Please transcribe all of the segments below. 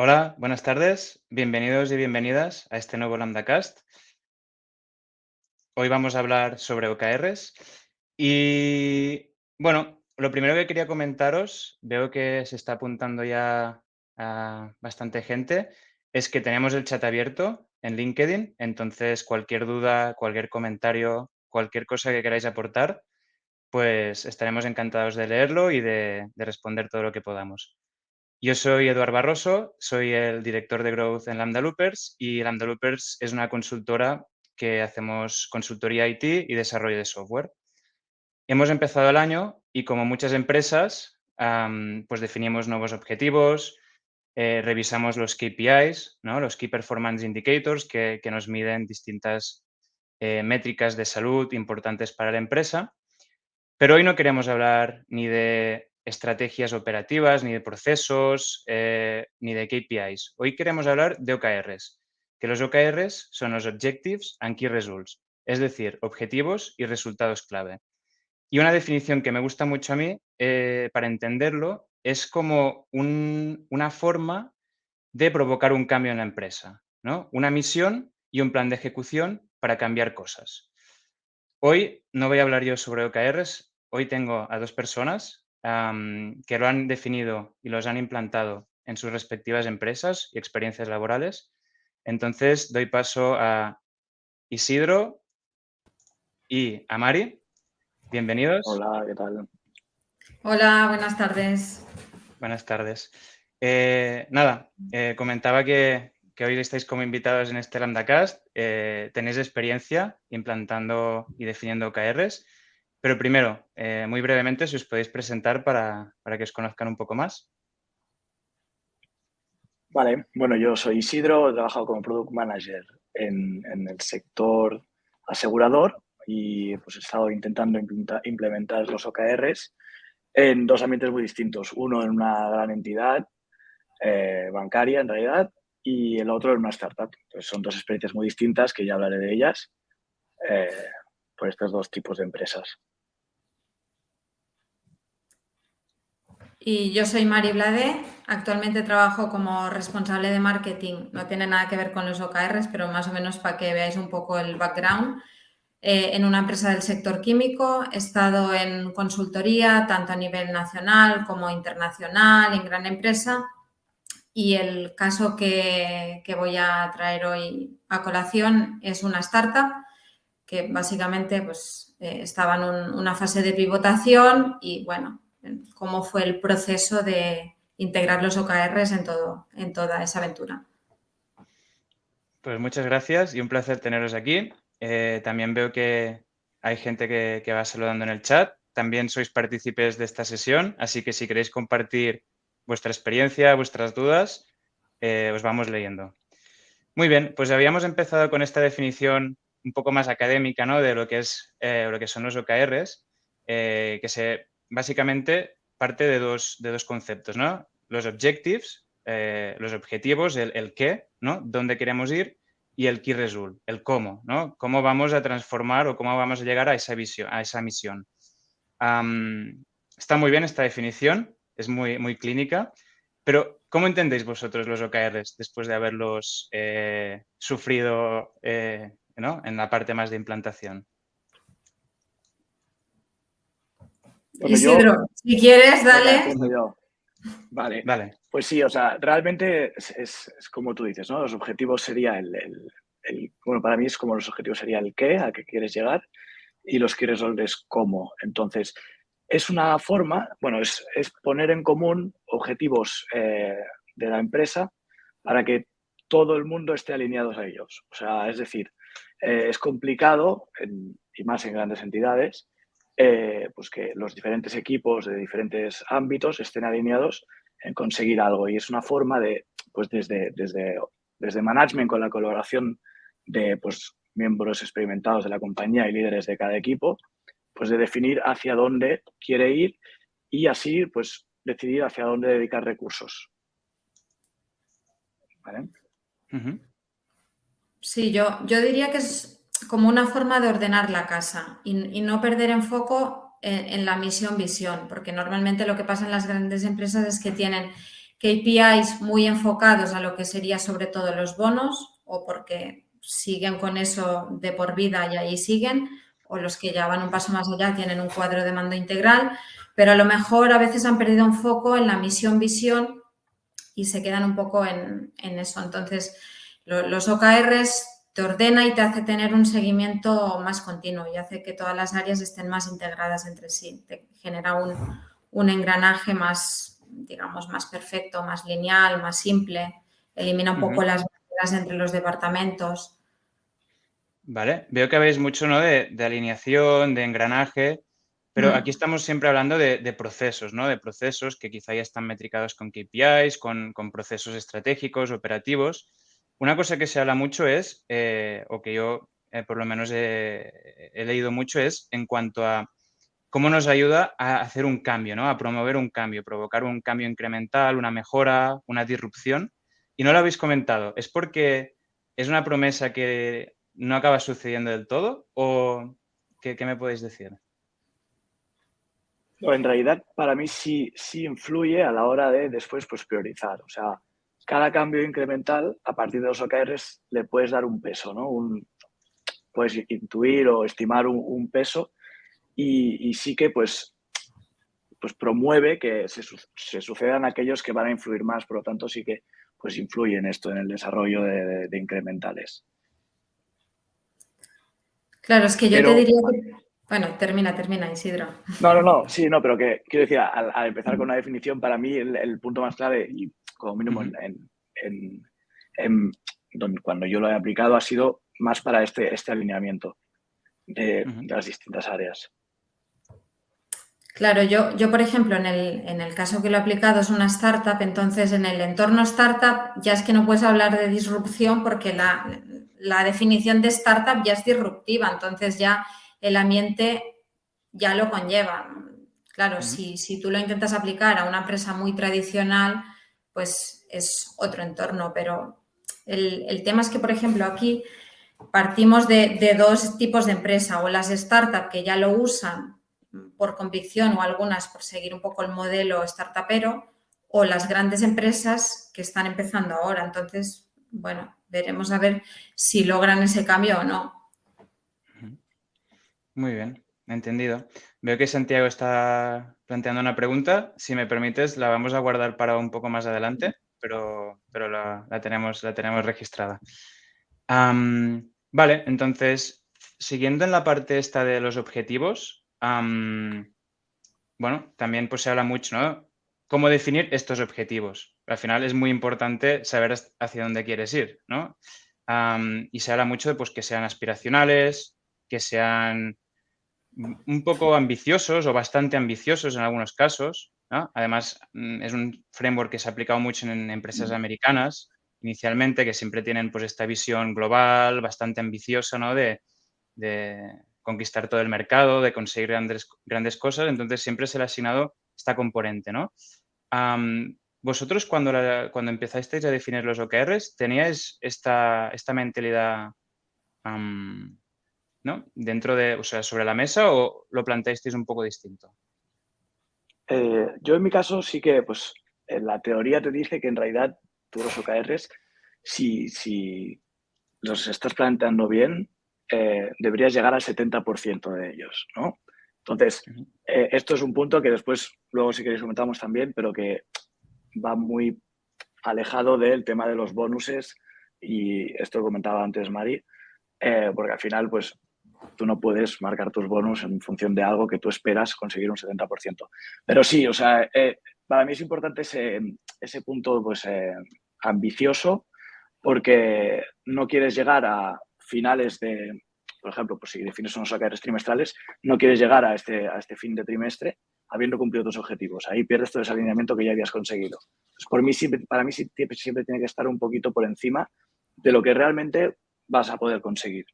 Hola, buenas tardes. Bienvenidos y bienvenidas a este nuevo LambdaCast. Hoy vamos a hablar sobre OKRs y, bueno, lo primero que quería comentaros, veo que se está apuntando ya a bastante gente, es que tenemos el chat abierto en LinkedIn, entonces cualquier duda, cualquier comentario, cualquier cosa que queráis aportar, pues estaremos encantados de leerlo y de responder todo lo que podamos. Yo soy Eduard Barroso, soy el director de Growth en Lambda Loopers y Lambda Loopers es una consultora que hacemos consultoría IT y desarrollo de software. Hemos empezado el año y como muchas empresas, pues definimos nuevos objetivos, revisamos los KPIs, ¿no? Los Key Performance Indicators que nos miden distintas métricas de salud importantes para la empresa. Pero hoy no queremos hablar ni de estrategias operativas, ni de procesos, ni de KPIs. Hoy queremos hablar de OKRs, que los OKRs son los Objectives and Key Results, es decir, objetivos y resultados clave. Y una definición que me gusta mucho a mí, para entenderlo, es como una forma de provocar un cambio en la empresa, ¿no? Una misión y un plan de ejecución para cambiar cosas. Hoy no voy a hablar yo sobre OKRs. Hoy tengo a dos personas que lo han definido y los han implantado en sus respectivas empresas y experiencias laborales. Entonces, doy paso a Isidro y a Mari. Bienvenidos. Hola, ¿qué tal? Hola, buenas tardes. Buenas tardes. Comentaba que hoy estáis como invitados en este LambdaCast. Tenéis experiencia implantando y definiendo OKRs. Pero primero, muy brevemente, si os podéis presentar para que os conozcan un poco más. Vale, bueno, yo soy Isidro, he trabajado como Product Manager en el sector asegurador y pues he estado intentando implementar los OKRs en dos ambientes muy distintos. Uno en una gran entidad bancaria, en realidad, y el otro en una startup. Entonces, son dos experiencias muy distintas que ya hablaré de ellas eh, por estos dos tipos de empresas. Y yo soy Mari Blade, actualmente trabajo como responsable de marketing. No tiene nada que ver con los OKRs, pero más o menos para que veáis un poco el background. En una empresa del sector químico, he estado en consultoría tanto a nivel nacional como internacional, en gran empresa. Y el caso que voy a traer hoy a colación es una startup que básicamente pues, estaba en una fase de pivotación y, bueno, cómo fue el proceso de integrar los OKRs en toda esa aventura. Pues muchas gracias y un placer teneros aquí. También veo que hay gente que va saludando en el chat. También sois partícipes de esta sesión, así que si queréis compartir vuestra experiencia, vuestras dudas, os vamos leyendo. Muy bien, pues habíamos empezado con esta definición un poco más académica, ¿no? De lo que lo que son los OKRs, básicamente parte de dos conceptos, ¿no? Los objectives, los objetivos, el qué, ¿no? Dónde queremos ir, y el key result, el cómo, ¿no? Cómo vamos a transformar o cómo vamos a llegar a esa visión, a esa misión. Está muy bien esta definición, es muy clínica, pero ¿cómo entendéis vosotros los OKRs después de haberlos sufrido ¿no? en la parte más de implantación? Bueno, yo, Isidro, si quieres, venga, dale. empiezo yo. Vale, Vale. pues sí, o sea, realmente es como tú dices, ¿no? Los objetivos sería bueno, para mí es como los objetivos sería el qué, a qué quieres llegar, y los key results es cómo. Entonces, es una forma, bueno, es poner en común objetivos de la empresa para que todo el mundo esté alineados a ellos. O sea, es decir, es complicado, y más en grandes entidades, pues que los diferentes equipos de diferentes ámbitos estén alineados en conseguir algo. Y es una forma de, pues desde management con la colaboración de pues, miembros experimentados de la compañía y líderes de cada equipo, pues de definir hacia dónde quiere ir y así pues decidir hacia dónde dedicar recursos. ¿Vale? Uh-huh. Sí, yo diría que es como una forma de ordenar la casa y no perder enfoco en la misión-visión, porque normalmente lo que pasa en las grandes empresas es que tienen KPIs muy enfocados a lo que sería sobre todo los bonos, o porque siguen con eso de por vida y ahí siguen, o los que ya van un paso más allá tienen un cuadro de mando integral, pero a lo mejor a veces han perdido un foco en la misión-visión y se quedan un poco en eso. Entonces, los OKRs te ordena y te hace tener un seguimiento más continuo y hace que todas las áreas estén más integradas entre sí. Te genera un engranaje más, digamos, más perfecto, más lineal, más simple. Elimina un poco las barreras entre los departamentos. Vale, veo que habéis mucho, ¿no?, de alineación, de engranaje, pero aquí estamos siempre hablando de procesos, ¿no? De procesos que quizá ya están metricados con KPIs, con procesos estratégicos, operativos. Una cosa que se habla mucho es, o que yo por lo menos he leído mucho, es en cuanto a cómo nos ayuda a hacer un cambio, ¿no? A promover un cambio, provocar un cambio incremental, una mejora, una disrupción. Y no lo habéis comentado. ¿Es porque es una promesa que no acaba sucediendo del todo? ¿O qué me podéis decir? No, en realidad, para mí sí influye a la hora de después pues, priorizar. O sea, cada cambio incremental, a partir de los OKRs, le puedes dar un peso, ¿no? Puedes intuir o estimar un peso y sí que pues promueve que se sucedan aquellos que van a influir más. Por lo tanto, sí que pues influye en esto, en el desarrollo de incrementales. Claro, es que yo Pero, te diría que... Bueno, termina, Isidro. No, sí, no, pero que quiero decir, al empezar con una definición, para mí el punto más clave, y como mínimo cuando yo lo he aplicado, ha sido más para este alineamiento de las distintas áreas. Claro, yo por ejemplo, en el caso que lo he aplicado es una startup, entonces en el entorno startup ya es que no puedes hablar de disrupción porque la definición de startup ya es disruptiva, entonces ya el ambiente ya lo conlleva. Claro, si tú lo intentas aplicar a una empresa muy tradicional, pues es otro entorno, pero el tema es que, por ejemplo, aquí partimos de dos tipos de empresa, o las startups que ya lo usan por convicción o algunas por seguir un poco el modelo startupero, o las grandes empresas que están empezando ahora. Entonces, bueno, veremos a ver si logran ese cambio o no. Muy bien, entendido. Veo que Santiago está planteando una pregunta. Si me permites, la vamos a guardar para un poco más adelante, pero la tenemos registrada. Vale, entonces, siguiendo en la parte esta de los objetivos, bueno, también pues se habla mucho, ¿no? ¿Cómo definir estos objetivos? Al final es muy importante saber hacia dónde quieres ir, ¿no? Y se habla mucho de pues, que sean aspiracionales, que sean un poco ambiciosos o bastante ambiciosos en algunos casos, ¿no? Además, es un framework que se ha aplicado mucho en empresas americanas inicialmente, que siempre tienen pues esta visión global, bastante ambiciosa, ¿no? De conquistar todo el mercado, de conseguir grandes cosas. Entonces, siempre se le ha asignado esta componente, ¿no? Vosotros, cuando empezasteis a definir los OKRs, ¿teníais esta mentalidad ¿no? dentro de, o sea, sobre la mesa, o lo planteasteis un poco distinto? Yo en mi caso sí que, pues, la teoría te dice que en realidad tú los OKRs, si los estás planteando bien, deberías llegar al 70% de ellos, ¿no? Entonces, esto es un punto que después, luego si queréis comentamos también, pero que va muy alejado del tema de los bonuses, y esto lo comentaba antes Mari, porque al final, pues, tú no puedes marcar tus bonus en función de algo que tú esperas conseguir un 70%. Pero sí, o sea, para mí es importante ese punto pues, ambicioso, porque no quieres llegar a finales de, por ejemplo, pues si defines unos OKRs trimestrales, no quieres llegar a este fin de trimestre habiendo cumplido tus objetivos. Ahí pierdes todo ese alineamiento que ya habías conseguido. Entonces, para mí siempre tiene que estar un poquito por encima de lo que realmente vas a poder conseguir.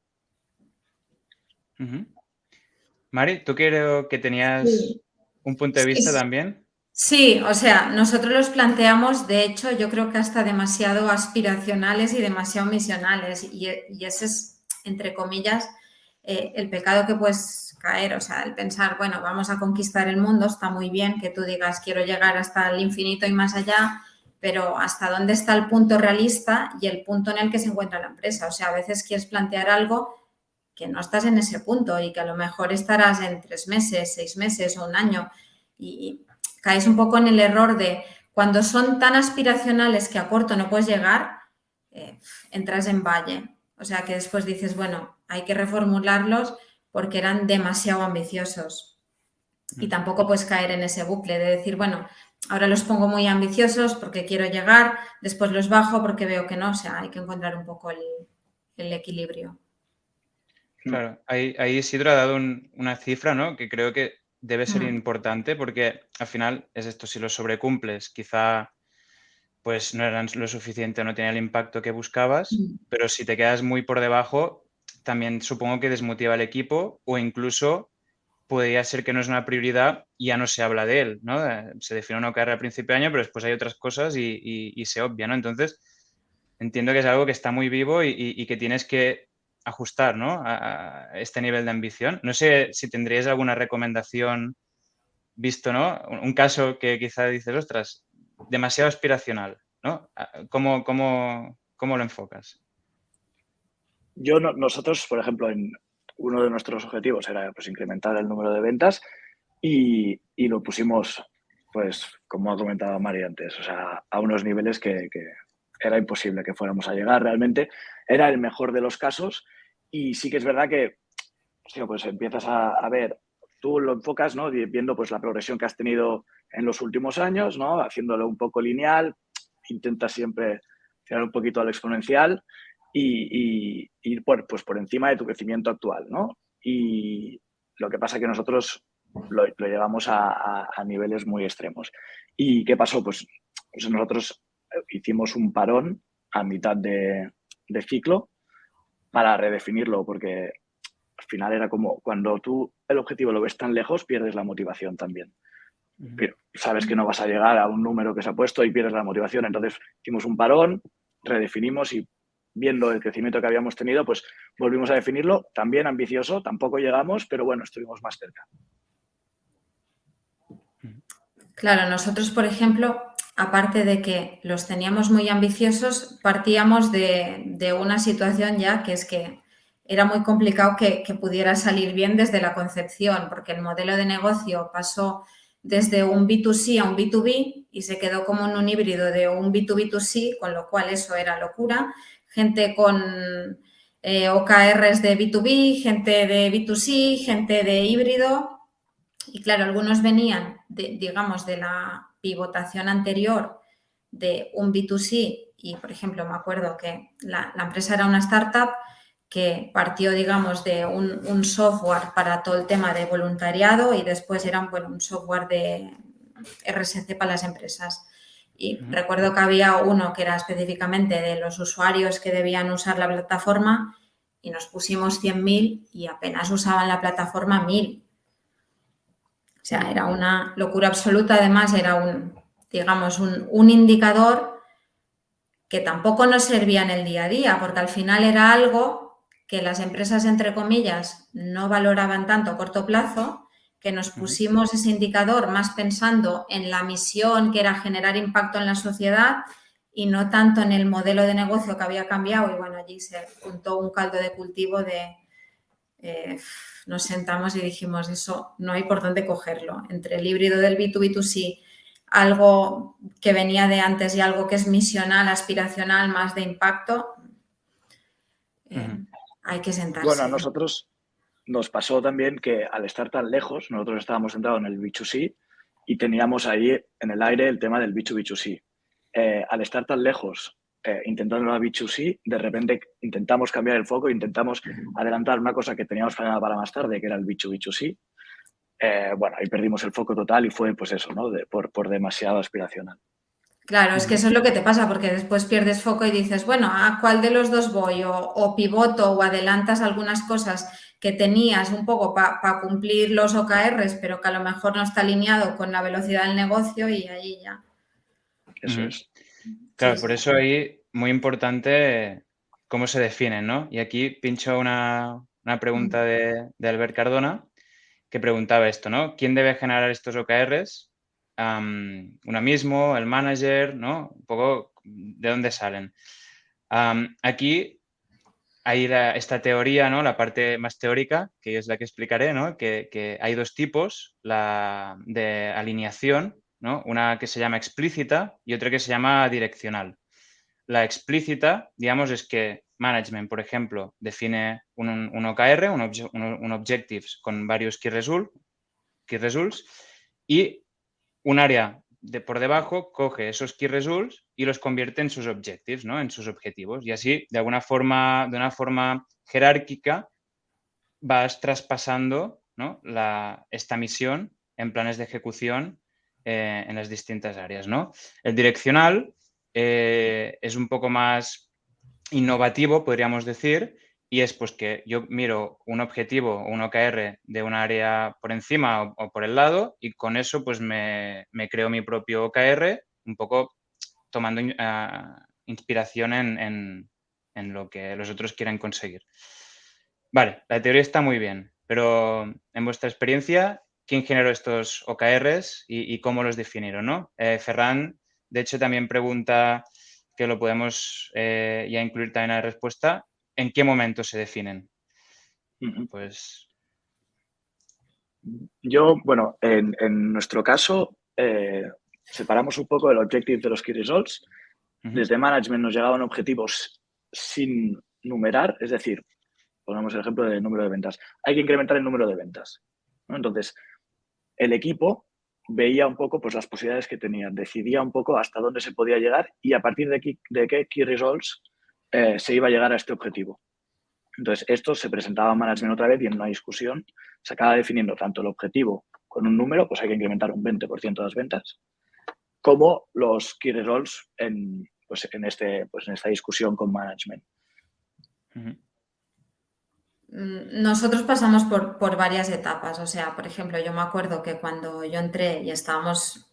Mari, tú creo que tenías un punto de vista también. Sí, o sea, nosotros los planteamos, de hecho, yo creo que hasta demasiado aspiracionales y demasiado misionales, y ese es, entre comillas, el pecado que puedes caer, o sea, el pensar, bueno, vamos a conquistar el mundo, está muy bien que tú digas quiero llegar hasta el infinito y más allá, pero hasta dónde está el punto realista y el punto en el que se encuentra la empresa. O sea, a veces quieres plantear algo que no estás en ese punto y que a lo mejor estarás en 3 meses, 6 meses o un año y caes un poco en el error de cuando son tan aspiracionales que a corto no puedes llegar, entras en valle. O sea, que después dices, bueno, hay que reformularlos porque eran demasiado ambiciosos. Y tampoco puedes caer en ese bucle de decir, bueno, ahora los pongo muy ambiciosos porque quiero llegar, después los bajo porque veo que no. O sea, hay que encontrar un poco el equilibrio. Claro, ahí Isidro ha dado una cifra, ¿no? Que creo que debe ser Mm. importante porque al final es esto, si lo sobrecumples, quizá pues no eran lo suficiente, no tenía el impacto que buscabas, pero si te quedas muy por debajo, también supongo que desmotiva al equipo o incluso podría ser que no es una prioridad y ya no se habla de él, ¿no? Se define una carrera a principio de año, pero después hay otras cosas y se obvia, ¿no? Entonces, entiendo que es algo que está muy vivo y que tienes que ajustar, ¿no? A este nivel de ambición. No sé si tendríais alguna recomendación visto, ¿no? Un caso que quizá dices, ostras, demasiado aspiracional, ¿no? ¿Cómo lo enfocas? Nosotros, por ejemplo, en uno de nuestros objetivos era pues, incrementar el número de ventas y lo pusimos, pues, como ha comentado Mari antes, o sea, a unos niveles que era imposible que fuéramos a llegar realmente. Era el mejor de los casos y sí que es verdad que, hostia, pues empiezas a ver, tú lo enfocas, ¿no? Viendo pues la progresión que has tenido en los últimos años, ¿no? Haciéndolo un poco lineal, intentas siempre tirar un poquito al exponencial y ir pues por encima de tu crecimiento actual, ¿no? Y lo que pasa es que nosotros lo llevamos a niveles muy extremos. ¿Y qué pasó? Pues nosotros hicimos un parón a mitad de ciclo para redefinirlo, porque al final era como cuando tú el objetivo lo ves tan lejos, pierdes la motivación también. Pero sabes que no vas a llegar a un número que se ha puesto y pierdes la motivación. Entonces hicimos un parón, redefinimos y viendo el crecimiento que habíamos tenido, pues volvimos a definirlo, también ambicioso, tampoco llegamos, pero bueno, estuvimos más cerca. Claro, nosotros, por ejemplo, aparte de que los teníamos muy ambiciosos, partíamos de una situación ya que es que era muy complicado que pudiera salir bien desde la concepción, porque el modelo de negocio pasó desde un B2C a un B2B y se quedó como en un híbrido de un B2B2C, con lo cual eso era locura. Gente con OKRs de B2B, gente de B2C, gente de híbrido. Y claro, algunos venían, digamos, de la pivotación anterior de un B2C y, por ejemplo, me acuerdo que la empresa era una startup que partió, digamos, de un software para todo el tema de voluntariado y después era un software de RSC para las empresas. Y recuerdo que había uno que era específicamente de los usuarios que debían usar la plataforma y nos pusimos 100.000 y apenas usaban la plataforma 1.000. O sea, era una locura absoluta. Además, era un indicador que tampoco nos servía en el día a día, porque al final era algo que las empresas, entre comillas, no valoraban tanto a corto plazo, que nos pusimos ese indicador más pensando en la misión, que era generar impacto en la sociedad, y no tanto en el modelo de negocio que había cambiado. Y bueno, allí se juntó un caldo de cultivo de... nos sentamos y dijimos, eso no hay por dónde cogerlo. Entre el híbrido del B2B2C, algo que venía de antes y algo que es misional, aspiracional, más de impacto, hay que sentarse. Bueno, a nosotros nos pasó también que al estar tan lejos, nosotros estábamos centrados en el B2C y teníamos ahí en el aire el tema del B2B2C. Al estar tan lejos intentando la B2C, de repente intentamos cambiar el foco, intentamos adelantar una cosa que teníamos planeada para más tarde, que era el B2B2C. Bueno, ahí perdimos el foco total y fue pues eso, ¿no? Por demasiado aspiracional. Claro, es que eso es lo que te pasa, porque después pierdes foco y dices, bueno, ¿a cuál de los dos voy? O pivoto o adelantas algunas cosas que tenías un poco para cumplir los OKRs, pero que a lo mejor no está alineado con la velocidad del negocio y ahí ya. Eso es. Claro, Sí, por sí. eso ahí muy importante cómo se definen, ¿no? Y aquí pincho una pregunta de Albert Cardona que preguntaba esto, ¿no? ¿Quién debe generar estos OKRs? uno mismo, el manager, ¿no? Un poco de dónde salen. Aquí hay esta teoría, ¿no? La parte más teórica, que es la que explicaré, ¿no? Que hay dos tipos de alineación, ¿no? Una que se llama explícita y otra que se llama direccional. La explícita, digamos, es que management, por ejemplo, define un OKR, un objectives con varios key results, y un área por debajo coge esos key results y los convierte en sus objectives, ¿no? En sus objetivos. Y así, de una forma jerárquica, vas traspasando, ¿no? esta misión en planes de ejecución en las distintas áreas, ¿no? El direccional es un poco más innovativo, podríamos decir, y es pues que yo miro un objetivo o un OKR de un área por encima o por el lado y con eso pues me creo mi propio OKR, un poco tomando inspiración en lo que los otros quieran conseguir. Vale, la teoría está muy bien, pero en vuestra experiencia, ¿quién generó estos OKRs y cómo los definieron, no? Ferran, de hecho, también pregunta, que lo podemos ya incluir también en la respuesta, ¿en qué momento se definen? Pues... Yo, bueno, en nuestro caso, separamos un poco el objective de los key results. Desde management nos llegaban objetivos sin numerar, es decir, ponemos el ejemplo del número de ventas. Hay que incrementar el número de ventas, ¿no? Entonces, el equipo veía un poco pues, las posibilidades que tenía, decidía un poco hasta dónde se podía llegar y a partir de qué key results se iba a llegar a este objetivo. Entonces, esto se presentaba a management otra vez y en una discusión se acaba definiendo tanto el objetivo con un número, pues hay que incrementar un 20% de las ventas, como los key results en esta discusión con management. Nosotros pasamos por varias etapas. O sea, por ejemplo, yo me acuerdo que cuando yo entré y estábamos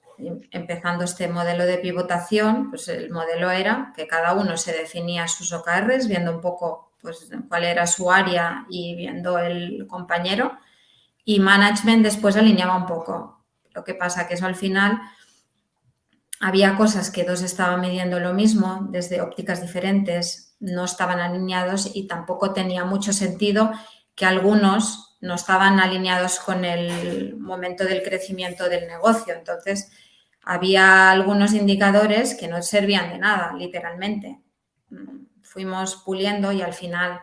empezando este modelo de pivotación, pues el modelo era que cada uno se definía sus OKRs, viendo un poco pues, cuál era su área y viendo el compañero, y management después alineaba un poco. Lo que pasa que eso al final había cosas que dos estaban midiendo lo mismo desde ópticas diferentes, no estaban alineados y tampoco tenía mucho sentido que algunos no estaban alineados con el momento del crecimiento del negocio. Entonces, había algunos indicadores que no servían de nada, literalmente. Fuimos puliendo y al final,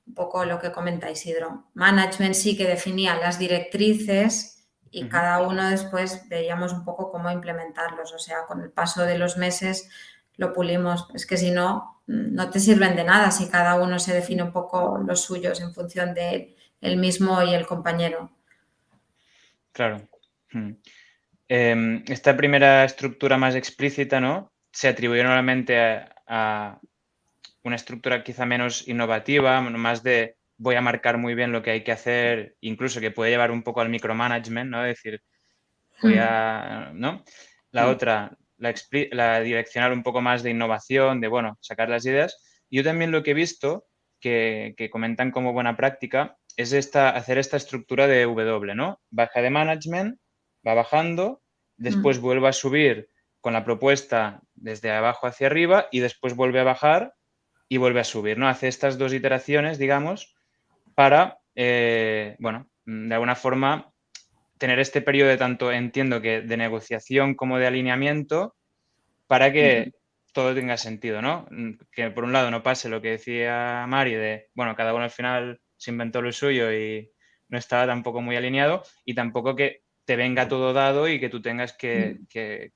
un poco lo que comenta Isidro, management sí que definía las directrices y cada uno después veíamos un poco cómo implementarlos. O sea, con el paso de los meses lo pulimos. Es que si no, no te sirven de nada si cada uno se define un poco los suyos en función de él mismo y el compañero. Claro. Esta primera estructura más explícita, ¿no? Se atribuye normalmente a una estructura quizá menos innovativa, más de voy a marcar muy bien lo que hay que hacer, incluso que puede llevar un poco al micromanagement, ¿no? Es decir, voy a... ¿no? La otra, la direccionar un poco más de innovación, de, bueno, sacar las ideas. Yo también lo que he visto, que comentan como buena práctica, es hacer esta estructura de W, ¿no? Baja de management, va bajando, después vuelve a subir con la propuesta desde abajo hacia arriba y después vuelve a bajar y vuelve a subir, ¿no? Hace estas dos iteraciones, digamos, para, bueno, de alguna forma tener este periodo de tanto, entiendo que de negociación como de alineamiento para que todo tenga sentido, ¿no? Que por un lado no pase lo que decía Mari de, bueno, cada uno al final se inventó lo suyo y no estaba tampoco muy alineado y tampoco que te venga todo dado y que tú tengas que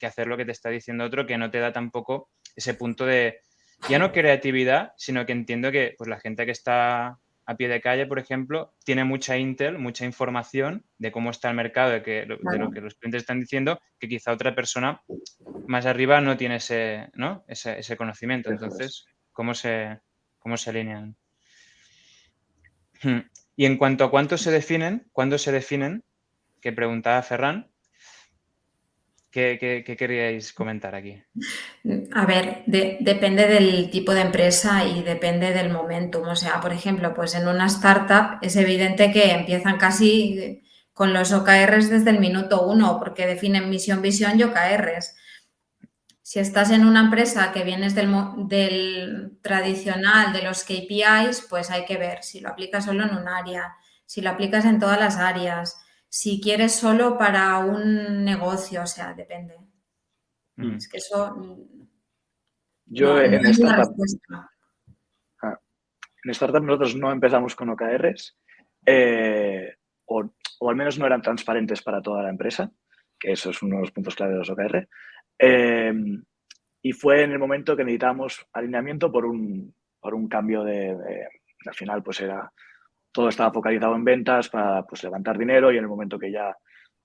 hacer lo que te está diciendo otro, que no te da tampoco ese punto de, ya no creatividad, sino que entiendo que pues, la gente que está a pie de calle, por ejemplo, tiene mucha intel, mucha información de cómo está el mercado, de lo que los clientes están diciendo, que quizá otra persona más arriba no tiene ese conocimiento. Entonces, ¿cómo se alinean? Y en cuanto a cuándo se definen, que preguntaba Ferran, ¿qué queríais comentar aquí? A ver, depende del tipo de empresa y depende del momentum. O sea, por ejemplo, pues en una startup es evidente que empiezan casi con los OKRs desde el minuto 1, porque definen misión, visión y OKRs. Si estás en una empresa que vienes del tradicional, de los KPIs, pues hay que ver si lo aplicas solo en un área, si lo aplicas en todas las áreas, si quieres solo para un negocio, o sea, depende. Es que eso Yo no en hay una startup, respuesta. en startup nosotros no empezamos con OKRs, o al menos no eran transparentes para toda la empresa, que eso es uno de los puntos clave de los OKR. Y fue en el momento que necesitábamos alineamiento por un cambio al final pues todo estaba focalizado en ventas para pues levantar dinero, y en el momento que ya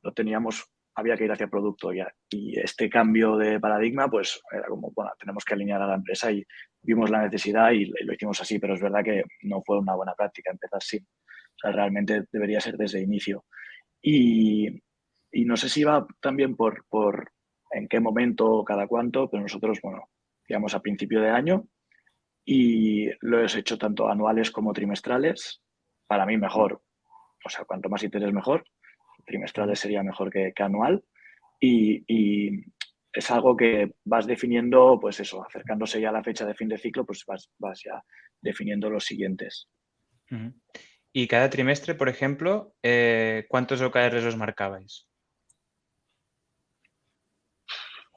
lo teníamos había que ir hacia producto ya. Y este cambio de paradigma pues era como, bueno, tenemos que alinear a la empresa, y vimos la necesidad y lo hicimos así, pero es verdad que no fue una buena práctica empezar sin. O sea, realmente debería ser desde inicio. Y no sé si va también por en qué momento, cada cuánto, pero nosotros, bueno, digamos a principio de año, y lo he hecho tanto anuales como trimestrales. Para mí mejor, o sea, cuanto más interés mejor. Trimestrales sería mejor que anual. Y es algo que vas definiendo, pues eso, acercándose ya a la fecha de fin de ciclo, pues vas ya definiendo los siguientes. Y cada trimestre, por ejemplo, ¿cuántos OKRs os marcabais?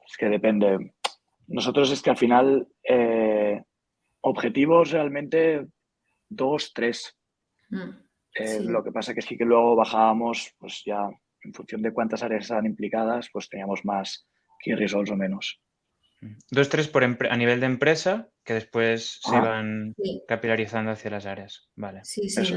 Es que depende. Nosotros es que al final objetivos realmente 2, 3. Sí. Lo que pasa que sí que luego bajábamos, pues ya en función de cuántas áreas estaban implicadas, pues teníamos más key results o menos. 2, 3 a nivel de empresa, que después se van Sí. capilarizando hacia las áreas. Vale. Sí, Eso es.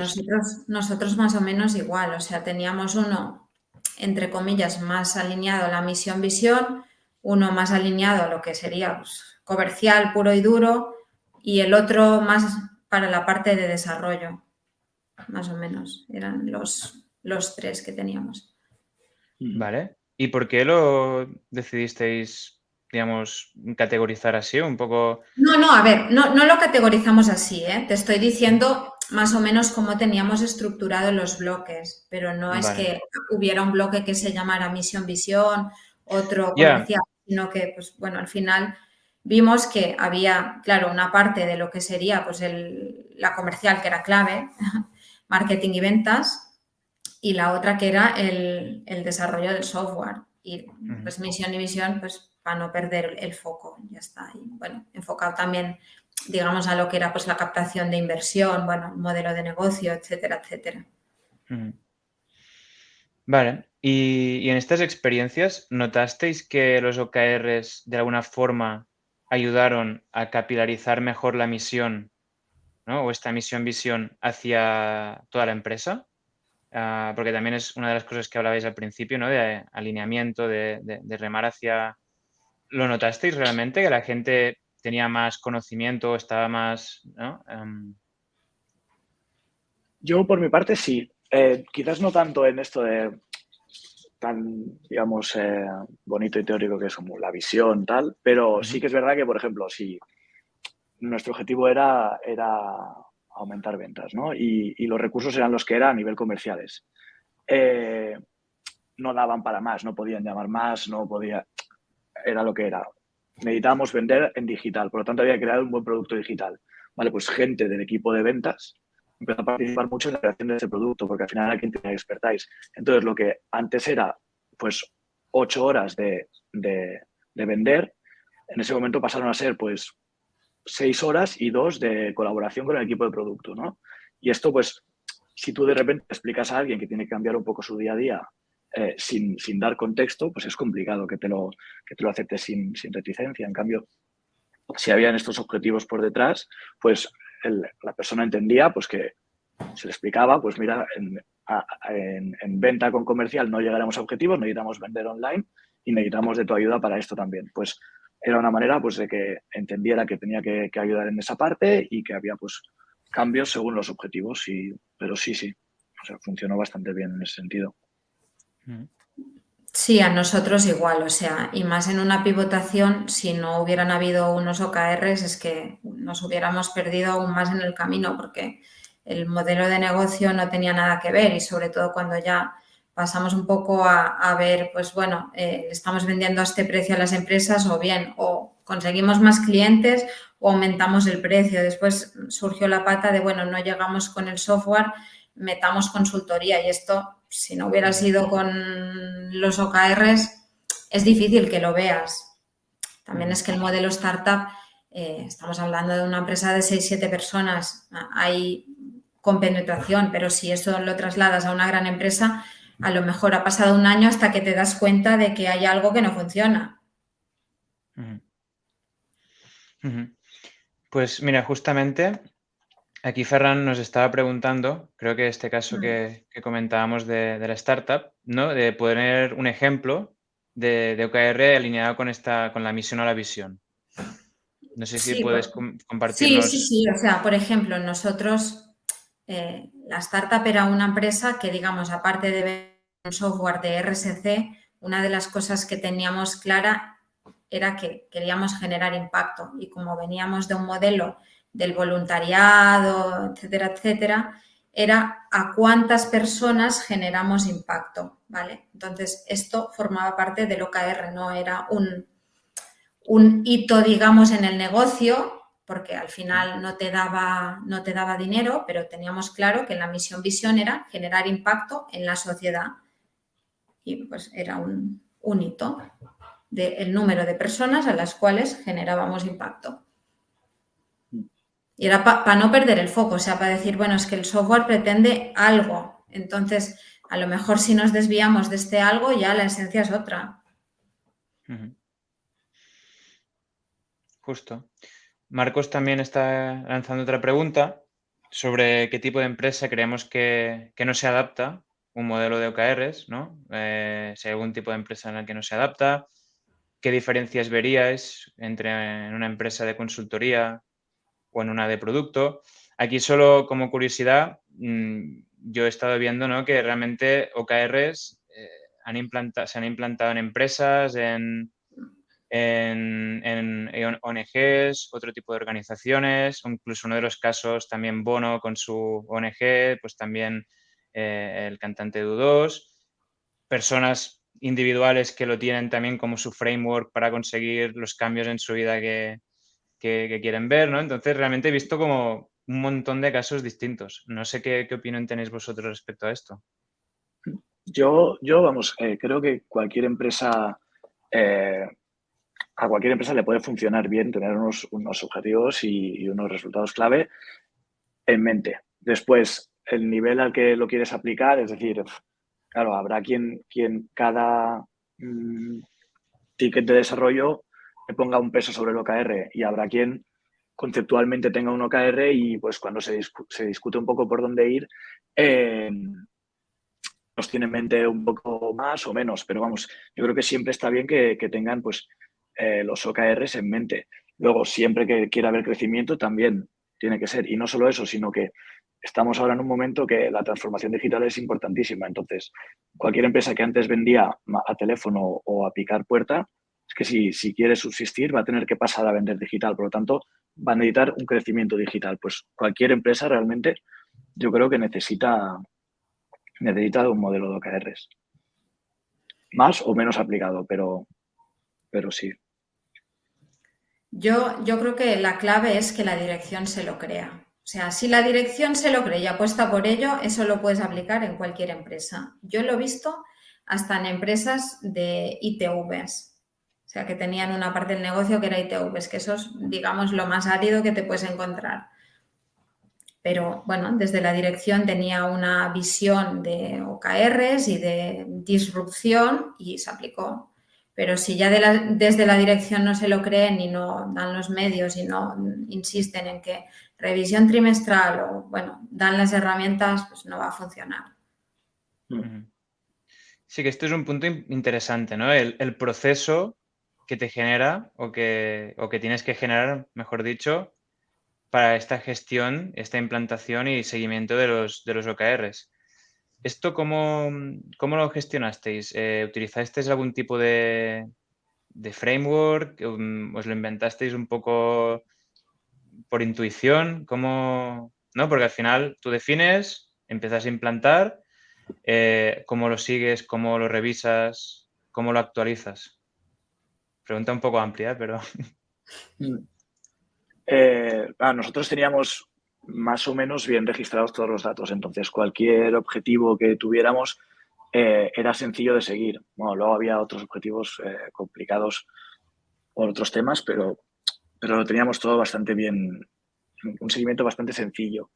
nosotros más o menos igual, o sea, teníamos uno, entre comillas, más alineado a la misión-visión, uno más alineado a lo que sería pues, comercial puro y duro, y el otro más para la parte de desarrollo, más o menos, eran los tres que teníamos. Vale. ¿Y por qué lo decidisteis, digamos, categorizar así? Un poco... No, a ver, no lo categorizamos así, ¿eh? Te estoy diciendo más o menos cómo teníamos estructurado los bloques, pero no es Vale. que hubiera un bloque que se llamara misión-visión, otro Ya. comercial, sino que, pues bueno, al final vimos que había, claro, una parte de lo que sería pues la comercial, que era clave, marketing y ventas, y la otra que era el desarrollo del software. Y pues misión y visión, pues para no perder el foco, ya está. Y bueno, enfocado también, digamos, a lo que era pues la captación de inversión, bueno, el modelo de negocio, etcétera, etcétera. Vale. Y en estas experiencias, ¿notasteis que los OKRs de alguna forma ayudaron a capilarizar mejor la misión, ¿no? O esta misión-visión hacia toda la empresa? Porque también es una de las cosas que hablabais al principio, ¿no? De alineamiento, de remar hacia... ¿Lo notasteis realmente? ¿Que la gente tenía más conocimiento, estaba más, ¿no? Yo, por mi parte, sí. Quizás no tanto en esto de tan, digamos, bonito y teórico que es como la visión, tal, pero sí que es verdad que, por ejemplo, si nuestro objetivo era aumentar ventas, ¿no? Y los recursos eran los que eran a nivel comerciales. No daban para más, no podían llamar más, no podía... Era lo que era. Necesitábamos vender en digital, por lo tanto había que crear un buen producto digital. Vale, pues gente del equipo de ventas empezó a participar mucho en la creación de ese producto, porque al final era quien tenía expertise. Entonces, lo que antes era, pues, 8 horas de vender, en ese momento pasaron a ser, pues, 6 horas y 2 de colaboración con el equipo de producto, ¿no? Y esto, pues, si tú de repente explicas a alguien que tiene que cambiar un poco su día a día sin dar contexto, pues es complicado que te lo aceptes sin reticencia. En cambio, si habían estos objetivos por detrás, pues la persona entendía pues que se le explicaba, pues mira, en venta con comercial no llegaremos a objetivos, necesitamos vender online y necesitamos de tu ayuda para esto también. Pues era una manera pues de que entendiera que tenía que ayudar en esa parte y que había pues cambios según los objetivos. Pero sí, o sea, funcionó bastante bien en ese sentido. Sí, a nosotros igual, o sea, y más en una pivotación, si no hubieran habido unos OKRs, es que nos hubiéramos perdido aún más en el camino, porque el modelo de negocio no tenía nada que ver, y sobre todo cuando ya pasamos un poco a ver, pues bueno, estamos vendiendo a este precio a las empresas o bien, o conseguimos más clientes o aumentamos el precio. Después surgió la pata de, bueno, no llegamos con el software, metamos consultoría y esto, si no hubiera sido con los OKRs, es difícil que lo veas. También es que el modelo startup, estamos hablando de una empresa de 6-7 personas, hay compenetración, pero si eso lo trasladas a una gran empresa, a lo mejor ha pasado un año hasta que te das cuenta de que hay algo que no funciona. Pues mira, justamente aquí Ferran nos estaba preguntando, creo que este caso que comentábamos de la startup, ¿no? De poner un ejemplo de OKR alineado con la misión o la visión. No sé si Sí, puedes sí, compartirnos. sí. O sea, por ejemplo, nosotros, la startup era una empresa que, digamos, aparte de ver un software de RSC, una de las cosas que teníamos clara era que queríamos generar impacto y como veníamos de un modelo del voluntariado, etcétera, etcétera, era a cuántas personas generamos impacto, ¿vale? Entonces, esto formaba parte del OKR, no era un hito, digamos, en el negocio, porque al final no te daba dinero, pero teníamos claro que la misión-visión era generar impacto en la sociedad. Y pues era un hito del número de personas a las cuales generábamos impacto. Y era para no perder el foco, o sea, para decir, bueno, es que el software pretende algo. Entonces, a lo mejor si nos desviamos de este algo, ya la esencia es otra. Justo. Marcos también está lanzando otra pregunta sobre qué tipo de empresa creemos que no se adapta un modelo de OKRs, ¿no? Si hay algún tipo de empresa en la que no se adapta, ¿qué diferencias veríais entre en una empresa de consultoría o en una de producto? Aquí solo como curiosidad, yo he estado viendo, ¿no? Que realmente OKRs se han implantado en empresas, en ONGs, otro tipo de organizaciones, o incluso uno de los casos también Bono con su ONG, pues también el cantante de U2, personas individuales que lo tienen también como su framework para conseguir los cambios en su vida que quieren ver, ¿no? Entonces realmente he visto como un montón de casos distintos. No sé qué opinión tenéis vosotros respecto a esto. Vamos, creo que cualquier empresa, a cualquier empresa le puede funcionar bien tener unos objetivos y unos resultados clave en mente. Después, el nivel al que lo quieres aplicar, es decir, claro, habrá quien cada ticket de desarrollo le ponga un peso sobre el OKR y habrá quien conceptualmente tenga un OKR y pues cuando se discute un poco por dónde ir, los tiene en mente un poco más o menos, pero vamos, yo creo que siempre está bien que tengan pues los OKRs en mente. Luego, siempre que quiera haber crecimiento, también tiene que ser. Y no solo eso, sino que estamos ahora en un momento que la transformación digital es importantísima. Entonces, cualquier empresa que antes vendía a teléfono o a picar puerta, es que si quiere subsistir va a tener que pasar a vender digital. Por lo tanto, va a necesitar un crecimiento digital. Pues cualquier empresa realmente yo creo que necesita un modelo de OKRs. Más o menos aplicado, pero sí. Yo creo que la clave es que la dirección se lo crea. O sea, si la dirección se lo cree y apuesta por ello, eso lo puedes aplicar en cualquier empresa. Yo lo he visto hasta en empresas de ITVs. O sea, que tenían una parte del negocio que era ITVs, que eso es, digamos, lo más árido que te puedes encontrar. Pero bueno, desde la dirección tenía una visión de OKRs y de disrupción y se aplicó. Pero si ya desde la dirección no se lo creen y no dan los medios y no insisten en que revisión trimestral o, bueno, dan las herramientas, pues no va a funcionar. Sí, que esto es un punto interesante, ¿no? El proceso que te genera o que tienes que generar, mejor dicho, para esta gestión, esta implantación y seguimiento de los OKRs. ¿Esto cómo lo gestionasteis? ¿Utilizasteis algún tipo de framework? ¿Os lo inventasteis un poco por intuición? ¿Cómo? ¿No? Porque al final tú defines, empiezas a implantar ¿Cómo lo sigues? ¿Cómo lo revisas? ¿Cómo lo actualizas? Pregunta un poco amplia, pero... Nosotros teníamos más o menos bien registrados todos los datos, entonces cualquier objetivo que tuviéramos era sencillo de seguir. Bueno, luego había otros objetivos complicados por otros temas, pero lo teníamos todo bastante bien, un seguimiento bastante sencillo.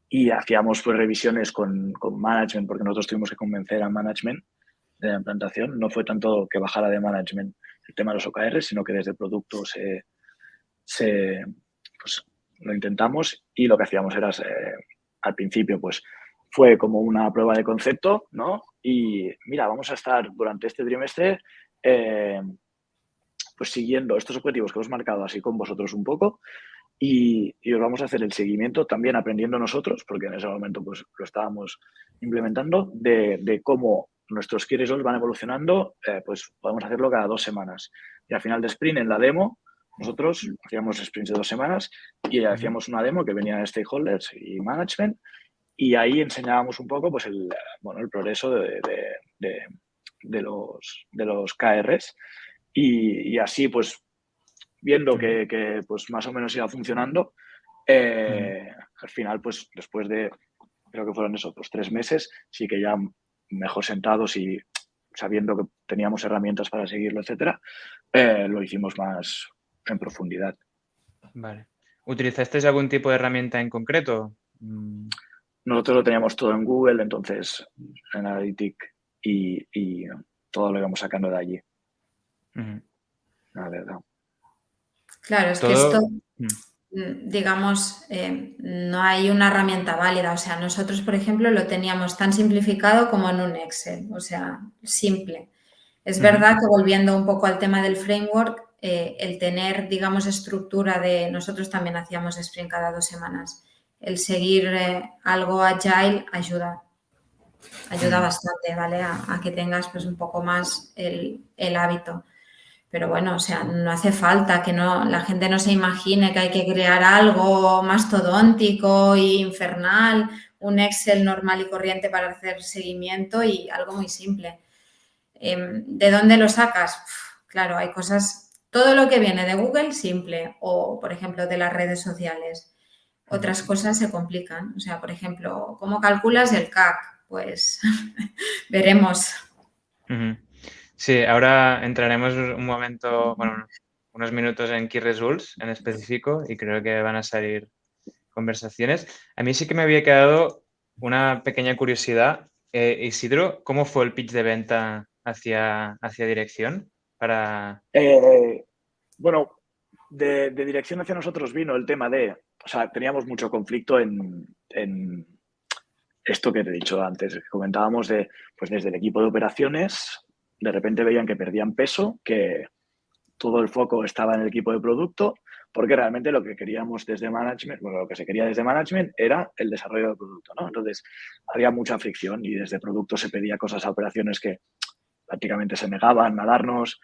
Y hacíamos pues revisiones con management, porque nosotros tuvimos que convencer al management de la implantación. No fue tanto que bajara de management el tema de los OKR, sino que desde el producto pues, lo intentamos, y lo que hacíamos era, al principio, pues fue como una prueba de concepto, ¿no? Y mira, vamos a estar durante este trimestre pues siguiendo estos objetivos que hemos marcado así con vosotros un poco, y os vamos a hacer el seguimiento también aprendiendo nosotros, porque en ese momento pues lo estábamos implementando, de cómo nuestros key results van evolucionando. Pues podemos hacerlo cada 2 semanas. Y al final de sprint, en la demo, nosotros hacíamos sprints de 2 semanas y hacíamos una demo que venía de stakeholders y management, y ahí enseñábamos un poco pues el progreso de los KRs, y así pues viendo que pues más o menos iba funcionando, al final pues después de, creo que fueron eso, pues 3 meses, sí que ya mejor sentados y sabiendo que teníamos herramientas para seguirlo, etcétera, lo hicimos más en profundidad. Vale. ¿Utilizasteis algún tipo de herramienta en concreto? Nosotros lo teníamos todo en Google, entonces en Analytics, y todo lo íbamos sacando de allí. La verdad. Claro, es que esto, digamos, no hay una herramienta válida. O sea, nosotros, por ejemplo, lo teníamos tan simplificado como en un Excel, o sea, simple. Es verdad que, volviendo un poco al tema del framework, el tener, digamos, estructura de... Nosotros también hacíamos sprint cada 2 semanas. El seguir algo agile ayuda bastante, ¿vale? A que tengas pues un poco más el hábito. Pero bueno, o sea, no hace falta que la gente no se imagine que hay que crear algo mastodóntico e infernal, un Excel normal y corriente para hacer seguimiento, y algo muy simple. ¿De dónde lo sacas? Claro, hay cosas, todo lo que viene de Google, simple, o por ejemplo de las redes sociales. Otras cosas se complican. O sea, por ejemplo, ¿cómo calculas el CAC? Pues veremos. Sí, ahora entraremos un momento, bueno, unos minutos en Key Results en específico, y creo que van a salir conversaciones. A mí sí que me había quedado una pequeña curiosidad. Isidro, ¿cómo fue el pitch de venta hacia dirección? Bueno, de dirección hacia nosotros vino el tema de, o sea, teníamos mucho conflicto en esto que te he dicho antes, que comentábamos de, pues desde el equipo de operaciones, de repente veían que perdían peso, que todo el foco estaba en el equipo de producto, porque realmente lo que queríamos desde management, bueno, lo que se quería desde management era el desarrollo del producto, ¿no? Entonces, había mucha fricción, y desde producto se pedía cosas a operaciones que prácticamente se negaban a darnos.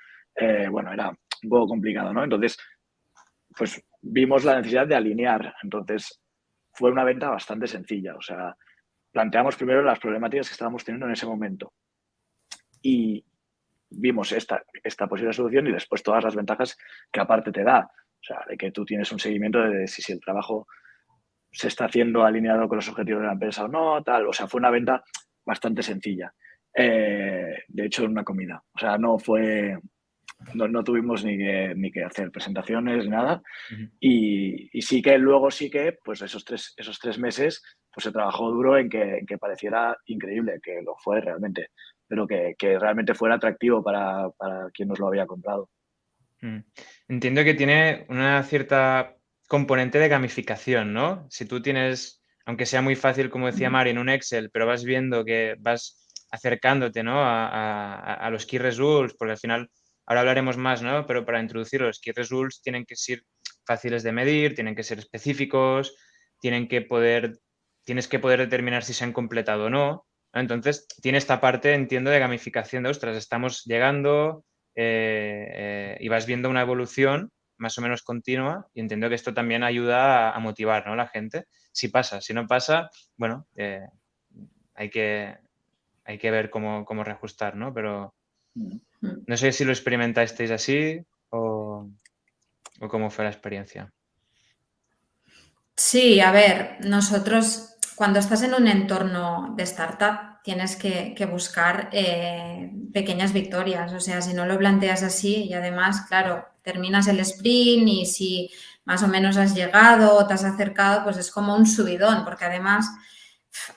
Bueno, era un poco complicado, ¿no? Entonces, pues vimos la necesidad de alinear. Entonces, fue una venta bastante sencilla. O sea, planteamos primero las problemáticas que estábamos teniendo en ese momento y vimos esta posible solución, y después todas las ventajas que aparte te da. O sea, de que tú tienes un seguimiento de si el trabajo se está haciendo alineado con los objetivos de la empresa o no, tal. O sea, fue una venta bastante sencilla. De hecho, en una comida. O sea, no tuvimos ni que hacer presentaciones ni nada. Y sí que luego pues esos tres meses pues se trabajó duro en que pareciera increíble, que lo fue realmente, pero que realmente fuera atractivo para quien nos lo había comprado. Entiendo que tiene una cierta componente de gamificación, ¿no? Si tú tienes, aunque sea muy fácil, como decía Mari, en un Excel, pero vas viendo que vas acercándote, ¿no?, a los key results, porque al final, ahora hablaremos más, ¿no?, pero para introducir los key results tienen que ser fáciles de medir, tienen que ser específicos, tienes que poder determinar si se han completado o no. Entonces, tiene esta parte, entiendo, de gamificación de, ostras, estamos llegando, y vas viendo una evolución más o menos continua, y entiendo que esto también ayuda a motivar, ¿no?, a la gente. Si pasa, si no pasa, bueno, hay que hay que ver cómo reajustar, ¿no? Pero Mm. no sé si lo experimentasteis así o cómo fue la experiencia. Sí, a ver, nosotros cuando estás en un entorno de startup tienes que buscar pequeñas victorias, o sea, si no lo planteas así y además, claro, terminas el sprint y si más o menos has llegado o te has acercado, pues es como un subidón, porque además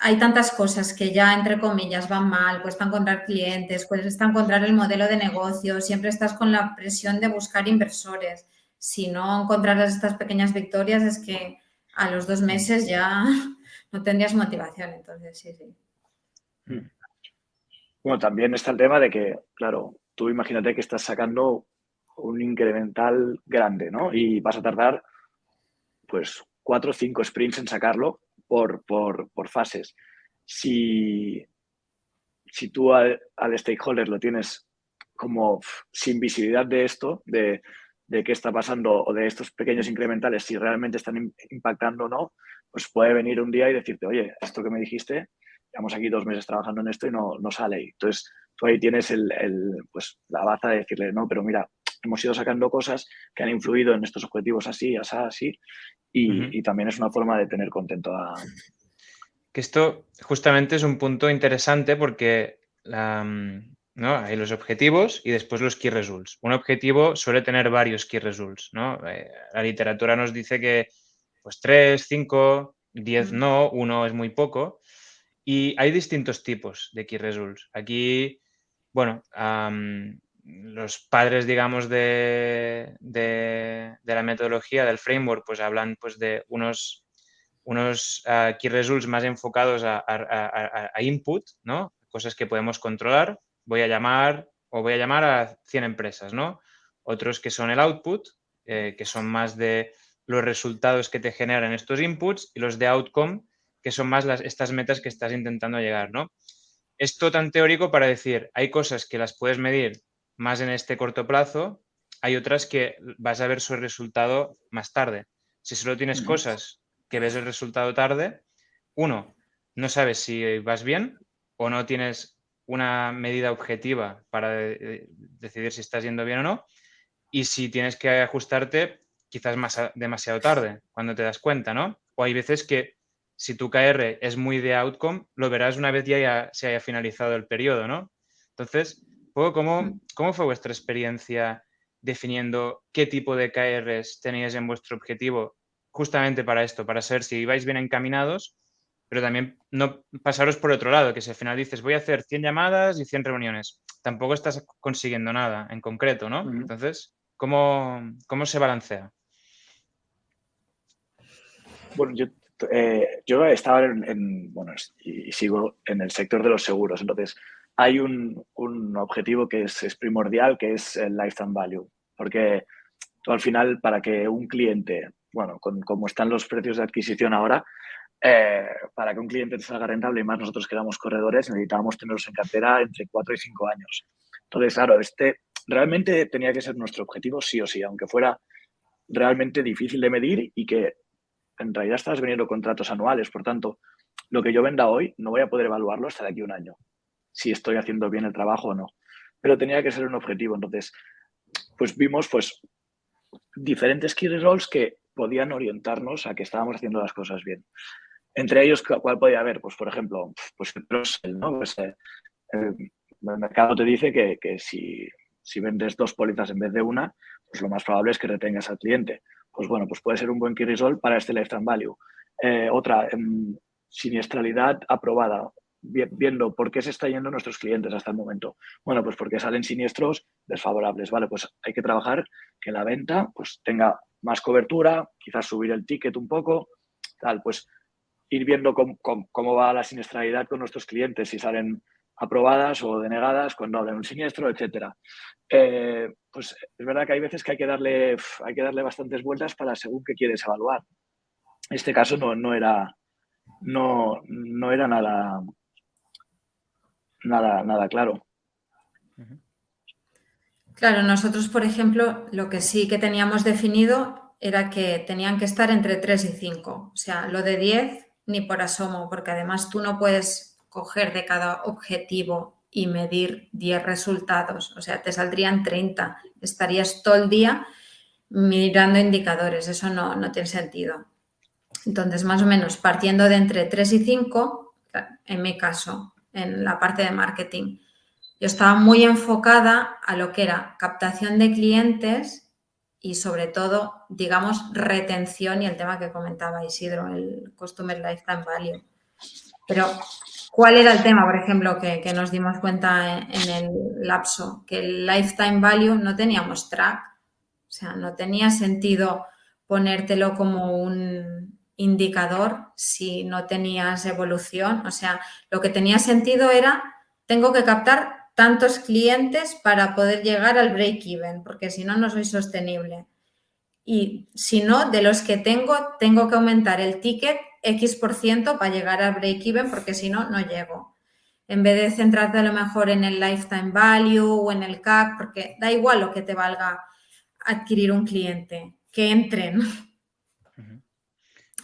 hay tantas cosas que ya, entre comillas, van mal, cuesta encontrar clientes, cuesta encontrar el modelo de negocio, siempre estás con la presión de buscar inversores. Si no encontraras estas pequeñas victorias es que a los 2 meses ya no tendrías motivación, entonces sí. Bueno, también está el tema de que, claro, tú imagínate que estás sacando un incremental grande, ¿no? Y vas a tardar, pues, 4 o 5 sprints en sacarlo por fases. Si tú al stakeholder lo tienes como sin visibilidad de esto, de qué está pasando o de estos pequeños incrementales, si realmente están impactando o no, pues puede venir un día y decirte, oye, esto que me dijiste, llevamos aquí 2 meses trabajando en esto y no sale. Entonces, tú ahí tienes pues, la baza de decirle, no, pero mira, hemos ido sacando cosas que han influido en estos objetivos así, así, y también es una forma de tener contento a... Que esto justamente es un punto interesante porque ¿no? Hay los objetivos y después los key results. Un objetivo suele tener varios key results, ¿no? La literatura nos dice que pues 3, 5, 10 no, 1 es muy poco. Y hay distintos tipos de key results. Aquí, bueno, los padres, digamos, de la metodología, del framework, pues hablan pues, de unos key results más enfocados a input, ¿no? Cosas que podemos controlar. Voy a llamar a 100 empresas, ¿no? Otros que son el output, que son más de los resultados que te generan estos inputs, y los de outcome, que son más estas metas que estás intentando llegar, ¿no? Esto tan teórico para decir, hay cosas que las puedes medir más en este corto plazo, hay otras que vas a ver su resultado más tarde. Si solo tienes cosas que ves el resultado tarde, uno, no sabes si vas bien o no tienes una medida objetiva para decidir si estás yendo bien o no, y si tienes que ajustarte, quizás demasiado tarde, cuando te das cuenta, ¿no? O hay veces que si tu KR es muy de outcome, lo verás una vez ya se haya finalizado el periodo, ¿no? Entonces, ¿cómo fue vuestra experiencia definiendo qué tipo de KRs teníais en vuestro objetivo justamente para esto, para saber si ibais bien encaminados, pero también no pasaros por otro lado, que si al final dices voy a hacer 100 llamadas y 100 reuniones, tampoco estás consiguiendo nada en concreto, ¿no? Entonces, ¿cómo se balancea? Bueno, yo estaba bueno, y sigo en el sector de los seguros. Entonces, hay un objetivo que es primordial, que es el lifetime value. Porque tú al final, para que un cliente, bueno, como están los precios de adquisición ahora, para que un cliente te salga rentable y más nosotros que éramos corredores, necesitábamos tenerlos en cartera entre 4 y 5 años. Entonces, claro, realmente tenía que ser nuestro objetivo sí o sí, aunque fuera realmente difícil de medir y que en realidad estás vendiendo contratos anuales. Por tanto, lo que yo venda hoy no voy a poder evaluarlo hasta de aquí a un año, si estoy haciendo bien el trabajo o no. Pero tenía que ser un objetivo. Entonces, pues vimos pues diferentes key results que podían orientarnos a que estábamos haciendo las cosas bien. Entre ellos, ¿cuál podía haber? Pues, por ejemplo, pues el cross-sell, ¿no? Pues, el mercado te dice que si vendes 2 pólizas en vez de una, pues lo más probable es que retengas al cliente. Pues bueno, pues puede ser un buen key result para este lifetime value. Otra, siniestralidad aprobada, viendo por qué se está yendo nuestros clientes hasta el momento. Bueno, pues porque salen siniestros desfavorables, ¿vale? Pues hay que trabajar que la venta pues tenga más cobertura, quizás subir el ticket un poco, tal, pues ir viendo cómo va la siniestralidad con nuestros clientes, si salen aprobadas o denegadas cuando hablan un siniestro, etcétera. Pues es verdad que hay veces que hay que darle bastantes vueltas para según qué quieres evaluar. En este caso no era nada claro. Claro, nosotros, por ejemplo, lo que sí que teníamos definido era que tenían que estar entre 3 y 5. O sea, lo de 10 ni por asomo, porque además tú no puedes coger de cada objetivo y medir 10 resultados, o sea, te saldrían 30. Estarías todo el día mirando indicadores, eso no tiene sentido. Entonces, más o menos, partiendo de entre 3 y 5, en mi caso, en la parte de marketing, yo estaba muy enfocada a lo que era captación de clientes y, sobre todo, digamos, retención y el tema que comentaba Isidro, el Customer Lifetime Value. Pero, ¿cuál era el tema, por ejemplo, que nos dimos cuenta en el lapso? Que el Lifetime Value no teníamos track. O sea, no tenía sentido ponértelo como un indicador si no tenías evolución. O sea, lo que tenía sentido era, tengo que captar tantos clientes para poder llegar al break-even, porque si no, no soy sostenible. Y si no, de los que tengo que aumentar el ticket X% para llegar al break-even, porque si no, no llego. En vez de centrarte a lo mejor en el lifetime value o en el CAC, porque da igual lo que te valga adquirir un cliente, que entren.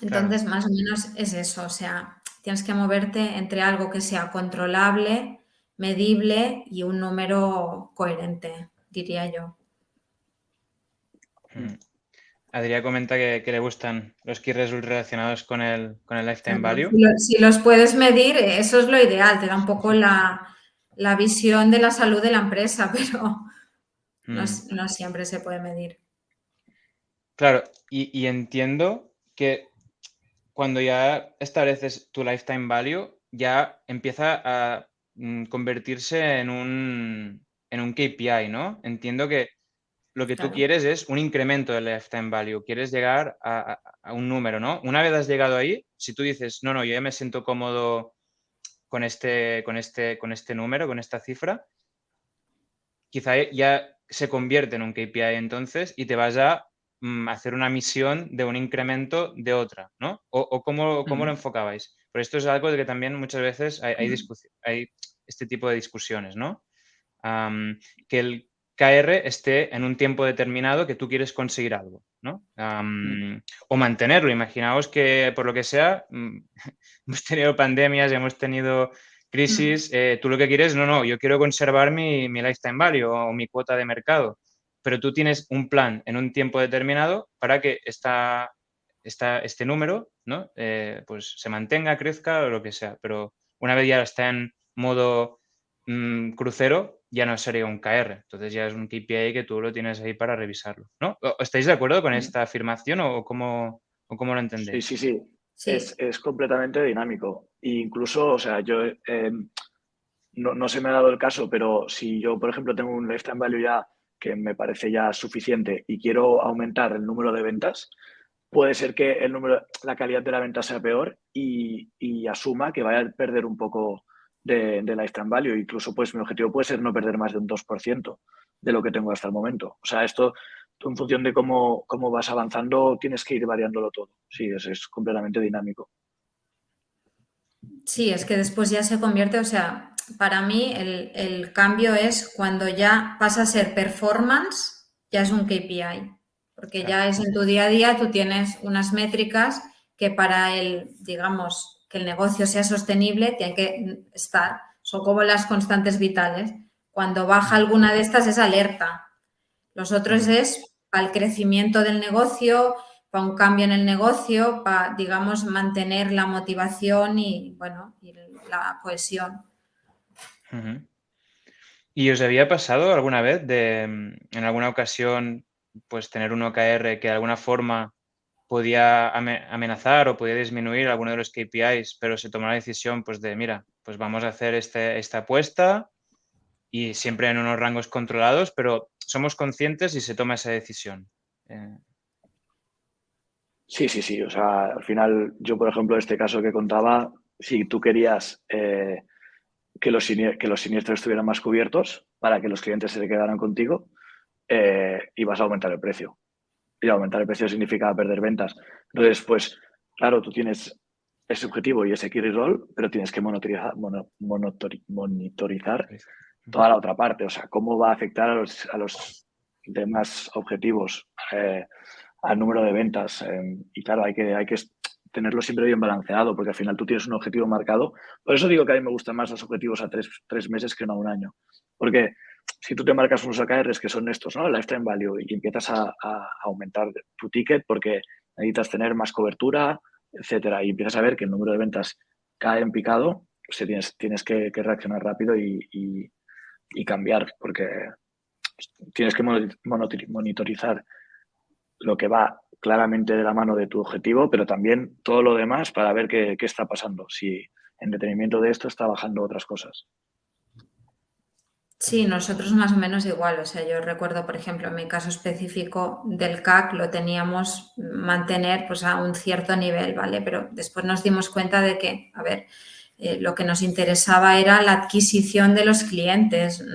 Entonces, Claro. más o menos es eso, o sea, tienes que moverte entre algo que sea controlable, medible y un número coherente, diría yo. Adrià comenta que le gustan los key results relacionados con el lifetime Claro, value. si los puedes medir, eso es lo ideal, te da un poco la visión de la salud de la empresa, pero no siempre se puede medir. Claro, y entiendo que cuando ya estableces tu lifetime value, ya empieza a convertirse en un KPI, ¿no? Entiendo que lo que tú Claro. quieres es un incremento del lifetime value, quieres llegar a un número, ¿no? Una vez has llegado ahí, si tú dices, no, yo ya me siento cómodo con este número, con esta cifra, quizá ya se convierte en un KPI entonces y te vas a hacer una misión de un incremento de otra, ¿no? ¿O cómo lo enfocabais? Pero esto es algo de que también muchas veces hay este tipo de discusiones, ¿no? Que el KR esté en un tiempo determinado que tú quieres conseguir algo, ¿no? O mantenerlo. Imaginaos que, por lo que sea, hemos tenido pandemias, hemos tenido crisis, tú lo que quieres, no, yo quiero conservar mi lifetime value o mi cuota de mercado, pero tú tienes un plan en un tiempo determinado para que este número, ¿no? Pues se mantenga, crezca o lo que sea, pero una vez ya está en modo crucero, ya no sería un KR, entonces ya es un KPI que tú lo tienes ahí para revisarlo, ¿no? ¿Estáis de acuerdo con esta afirmación o cómo lo entendéis? Sí. Sí. Es completamente dinámico. E incluso, o sea, yo no se me ha dado el caso, pero si yo, por ejemplo, tengo un lifetime value ya que me parece ya suficiente y quiero aumentar el número de ventas, puede ser que la calidad de la venta sea peor y asuma que vaya a perder un poco de lifetime value. Incluso, pues, mi objetivo puede ser no perder más de un 2% de lo que tengo hasta el momento. O sea, esto, tú en función de cómo vas avanzando, tienes que ir variándolo todo. Sí, es completamente dinámico. Sí, es que después ya se convierte, o sea, para mí el cambio es cuando ya pasa a ser performance, ya es un KPI, porque Claro. ya es en tu día a día, tú tienes unas métricas que para digamos, que el negocio sea sostenible, tienen que estar, son como las constantes vitales. Cuando baja alguna de estas es alerta. Los otros es para el crecimiento del negocio, para un cambio en el negocio, para, digamos, mantener la motivación y, bueno, y la cohesión. ¿Y os había pasado alguna vez en alguna ocasión, pues tener un OKR que de alguna forma podía amenazar o podía disminuir alguno de los KPIs, pero se tomó la decisión pues de, mira, pues vamos a hacer esta apuesta y siempre en unos rangos controlados, pero somos conscientes y se toma esa decisión? Sí. O sea, al final, yo, por ejemplo, este caso que contaba, si tú querías que los siniestros estuvieran más cubiertos para que los clientes se quedaran contigo, ibas a aumentar el precio. Y aumentar el precio significa perder ventas. Entonces, pues, claro, tú tienes ese objetivo y ese key roll, pero tienes que monitorizar toda la otra parte. O sea, cómo va a afectar a los demás objetivos, al número de ventas. Y claro, hay que tenerlo siempre bien balanceado, porque al final tú tienes un objetivo marcado. Por eso digo que a mí me gustan más los objetivos a 3 meses que no a un año. Porque si tú te marcas unos OKRs que son estos, ¿no? El lifetime value, y empiezas a aumentar tu ticket porque necesitas tener más cobertura, etcétera, y empiezas a ver que el número de ventas cae en picado, pues tienes que reaccionar rápido y cambiar, porque tienes que monitorizar lo que va claramente de la mano de tu objetivo, pero también todo lo demás para ver qué está pasando, si en detenimiento de esto está bajando otras cosas. Sí, nosotros más o menos igual. O sea, yo recuerdo, por ejemplo, en mi caso específico del CAC lo teníamos mantener pues a un cierto nivel, ¿vale? Pero después nos dimos cuenta de que, a ver, lo que nos interesaba era la adquisición de los clientes.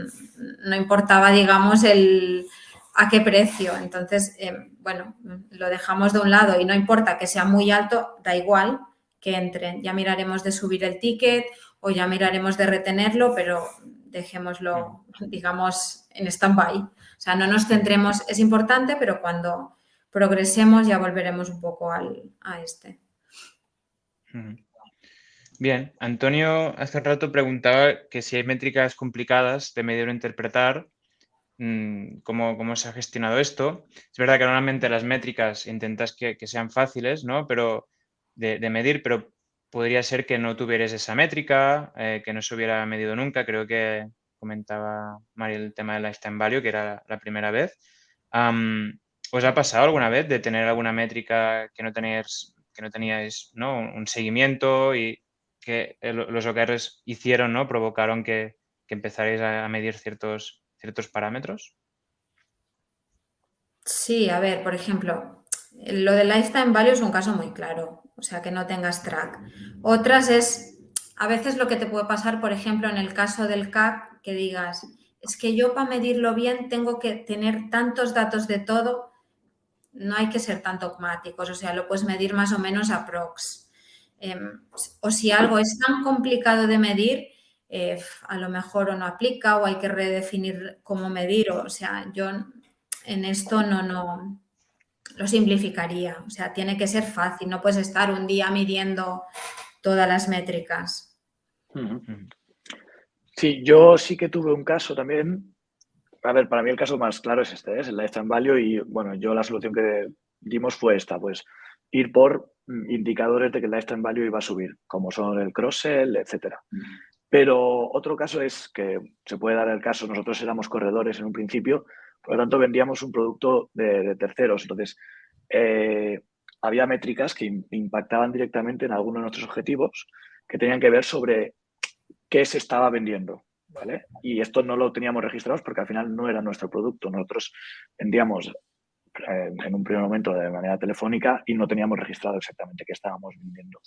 No importaba, digamos, a qué precio. Entonces, bueno, lo dejamos de un lado y no importa que sea muy alto, da igual que entren. Ya miraremos de subir el ticket o ya miraremos de retenerlo, pero dejémoslo, digamos, en stand-by. O sea, no nos centremos, es importante, pero cuando progresemos ya volveremos un poco a este. Bien, Antonio hace rato preguntaba que si hay métricas complicadas de medir o interpretar, ¿cómo se ha gestionado esto? Es verdad que normalmente las métricas intentas que sean fáciles, ¿no? Pero de medir, pero podría ser que no tuvieras esa métrica, que no se hubiera medido nunca. Creo que comentaba Mari el tema del lifetime value, que era la primera vez. ¿Os ha pasado alguna vez de tener alguna métrica que no teníais, ¿no? Un seguimiento y que los OKRs hicieron, ¿no? Provocaron que empezarais a medir ciertos parámetros? Sí, a ver, por ejemplo, lo del lifetime value es un caso muy claro, o sea, que no tengas track. Otras es, a veces lo que te puede pasar, por ejemplo, en el caso del CAC, que digas, es que yo para medirlo bien tengo que tener tantos datos de todo, no hay que ser tan dogmáticos, o sea, lo puedes medir más o menos aprox. O si algo es tan complicado de medir, a lo mejor o no aplica o hay que redefinir cómo medir, o sea, yo en esto no lo simplificaría. O sea, tiene que ser fácil, no puedes estar un día midiendo todas las métricas. Sí, yo sí que tuve un caso también. A ver, para mí el caso más claro es este, es el lifetime value, y bueno, yo la solución que dimos fue esta, pues ir por indicadores de que el lifetime value iba a subir, como son el cross-sell, etcétera. Pero otro caso es que se puede dar el caso, nosotros éramos corredores en un principio, por lo tanto vendíamos un producto de terceros. Entonces, había métricas que impactaban directamente en algunos de nuestros objetivos que tenían que ver sobre qué se estaba vendiendo, ¿vale? Y esto no lo teníamos registrados porque al final no era nuestro producto. Nosotros vendíamos en un primer momento de manera telefónica y no teníamos registrado exactamente qué estábamos vendiendo.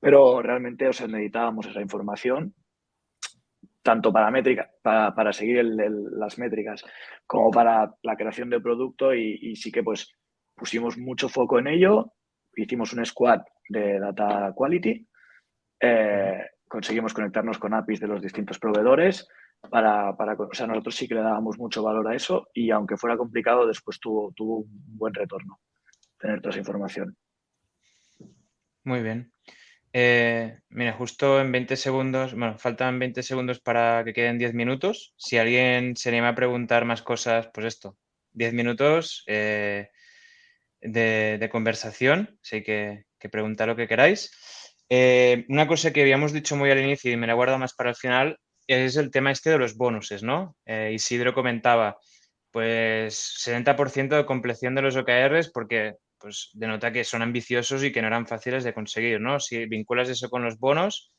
Pero realmente, o sea, necesitábamos esa información tanto para seguir las métricas como para la creación del producto, y sí que pues pusimos mucho foco en ello, hicimos un squad de data quality, conseguimos conectarnos con APIs de los distintos proveedores o sea, nosotros sí que le dábamos mucho valor a eso, y aunque fuera complicado, después tuvo un buen retorno tener toda esa información. Muy bien. Mira, justo en 20 segundos, bueno, faltan 20 segundos para que queden 10 minutos. Si alguien se anima a preguntar más cosas, pues esto, 10 minutos de conversación, así que preguntad lo que queráis. Una cosa que habíamos dicho muy al inicio y me la guardo más para el final es el tema este de los bonuses, ¿no? Isidro comentaba, pues 70% de compleción de los OKRs porque pues denota que son ambiciosos y que no eran fáciles de conseguir, ¿no? Si vinculas eso con los bonos,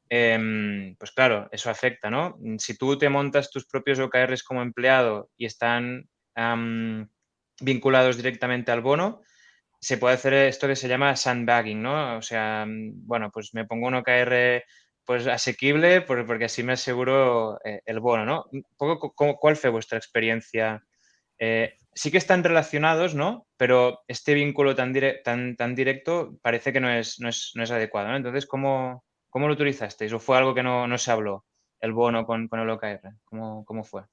pues claro, eso afecta, ¿no? Si tú te montas tus propios OKRs como empleado y están vinculados directamente al bono, se puede hacer esto que se llama sandbagging, ¿no? O sea, bueno, pues me pongo un OKR pues asequible porque así me aseguro el bono, ¿no? Un poco, ¿cuál fue vuestra experiencia? Sí que están relacionados, ¿no? Pero este vínculo tan directo parece que no es adecuado, ¿no? Entonces, ¿cómo lo utilizasteis? ¿O fue algo que no se habló, el bono con el OKR? ¿Cómo fue?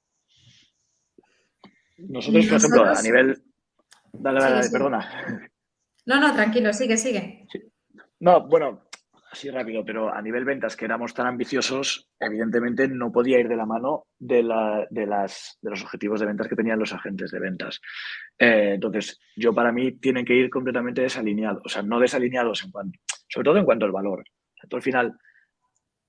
Nosotros, por ejemplo, a Nosotros, nivel... Dale, sigue, dale, sigue. perdona. No, tranquilo, sigue. Sí. No, bueno, así rápido, pero a nivel ventas, que éramos tan ambiciosos, evidentemente no podía ir de la mano de los objetivos de ventas que tenían los agentes de ventas. Entonces, para mí tienen que ir completamente desalineados, o sea, no desalineados sobre todo en cuanto al valor. O sea, tú al final,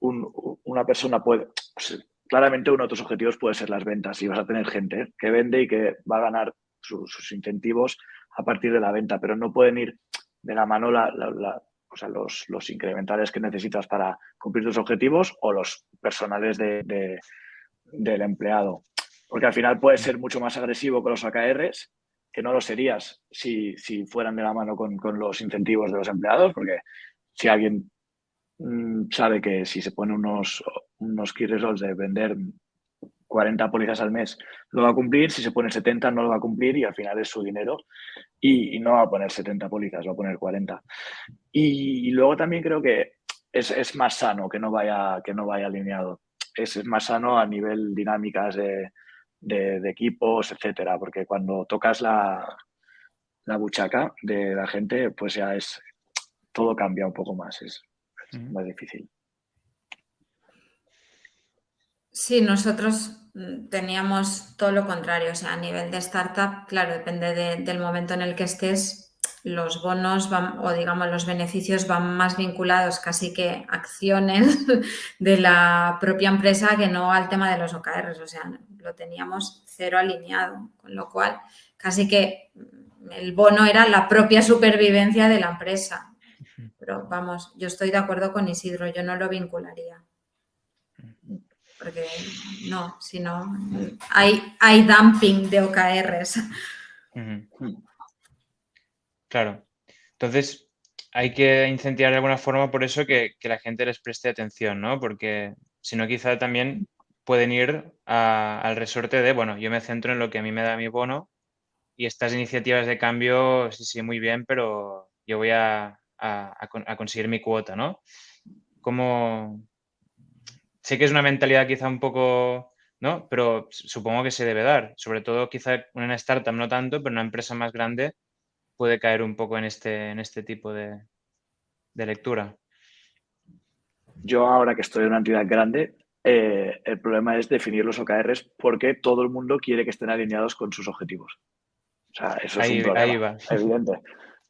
una persona puede, pues, claramente uno de tus objetivos puede ser las ventas y vas a tener gente que vende y que va a ganar sus incentivos a partir de la venta, pero no pueden ir de la mano o sea, los incrementales que necesitas para cumplir tus objetivos o los personales del empleado. Porque al final puedes ser mucho más agresivo con los AKRs, que no lo serías si fueran de la mano con los incentivos de los empleados, porque si alguien sabe que si se pone unos key results de vender 40 pólizas al mes, lo va a cumplir, si se pone 70 no lo va a cumplir y al final es su dinero y no va a poner 70 pólizas, va a poner 40. Y luego también creo que es más sano que no vaya alineado. Es más sano a nivel dinámicas de equipos, etcétera, porque cuando tocas la buchaca de la gente, pues ya todo cambia un poco más, es más difícil. Sí, nosotros teníamos todo lo contrario, o sea, a nivel de startup, claro, depende del momento en el que estés, los bonos van, o digamos los beneficios van más vinculados casi que a acciones de la propia empresa que no al tema de los OKRs, o sea, lo teníamos cero alineado, con lo cual casi que el bono era la propia supervivencia de la empresa. Pero vamos, yo estoy de acuerdo con Isidro, yo no lo vincularía. Porque no, si no, hay dumping de OKRs. Claro. Entonces, hay que incentivar de alguna forma por eso que la gente les preste atención, ¿no? Porque si no, quizá también pueden ir al resorte de, bueno, yo me centro en lo que a mí me da mi bono y estas iniciativas de cambio, sí, muy bien, pero yo voy a conseguir mi cuota, ¿no? Sé que es una mentalidad quizá un poco, ¿no? Pero supongo que se debe dar. Sobre todo quizá en una startup no tanto, pero en una empresa más grande puede caer un poco en este tipo de lectura. Yo ahora que estoy en una entidad grande, el problema es definir los OKRs porque todo el mundo quiere que estén alineados con sus objetivos. O sea, eso es un problema Ahí va. evidente.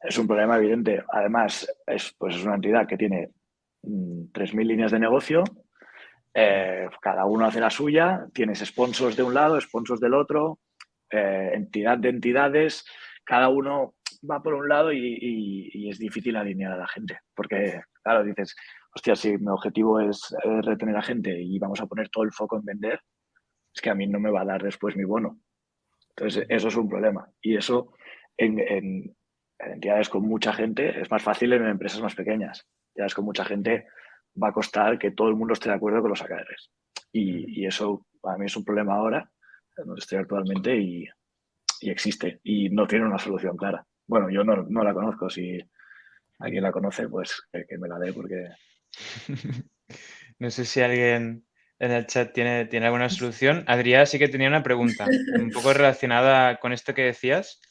Es un problema evidente. Además, es una entidad que tiene 3.000 líneas de negocio, cada uno hace la suya, tienes sponsors de un lado, sponsors del otro, entidad de entidades, cada uno va por un lado y es difícil alinear a la gente. Porque, claro, dices, hostia, si mi objetivo es retener a gente y vamos a poner todo el foco en vender, es que a mí no me va a dar después mi bono. Entonces, eso es un problema. Y eso en entidades con mucha gente es más fácil en empresas más pequeñas. Entidades con mucha gente va a costar que todo el mundo esté de acuerdo con los AKRs. Y eso para mí es un problema ahora, donde estoy actualmente, y existe. Y no tiene una solución clara. Bueno, yo no la conozco. Si alguien la conoce, pues que me la dé porque... No sé si alguien en el chat tiene alguna solución. Adrián sí que tenía una pregunta, un poco relacionada con esto que decías,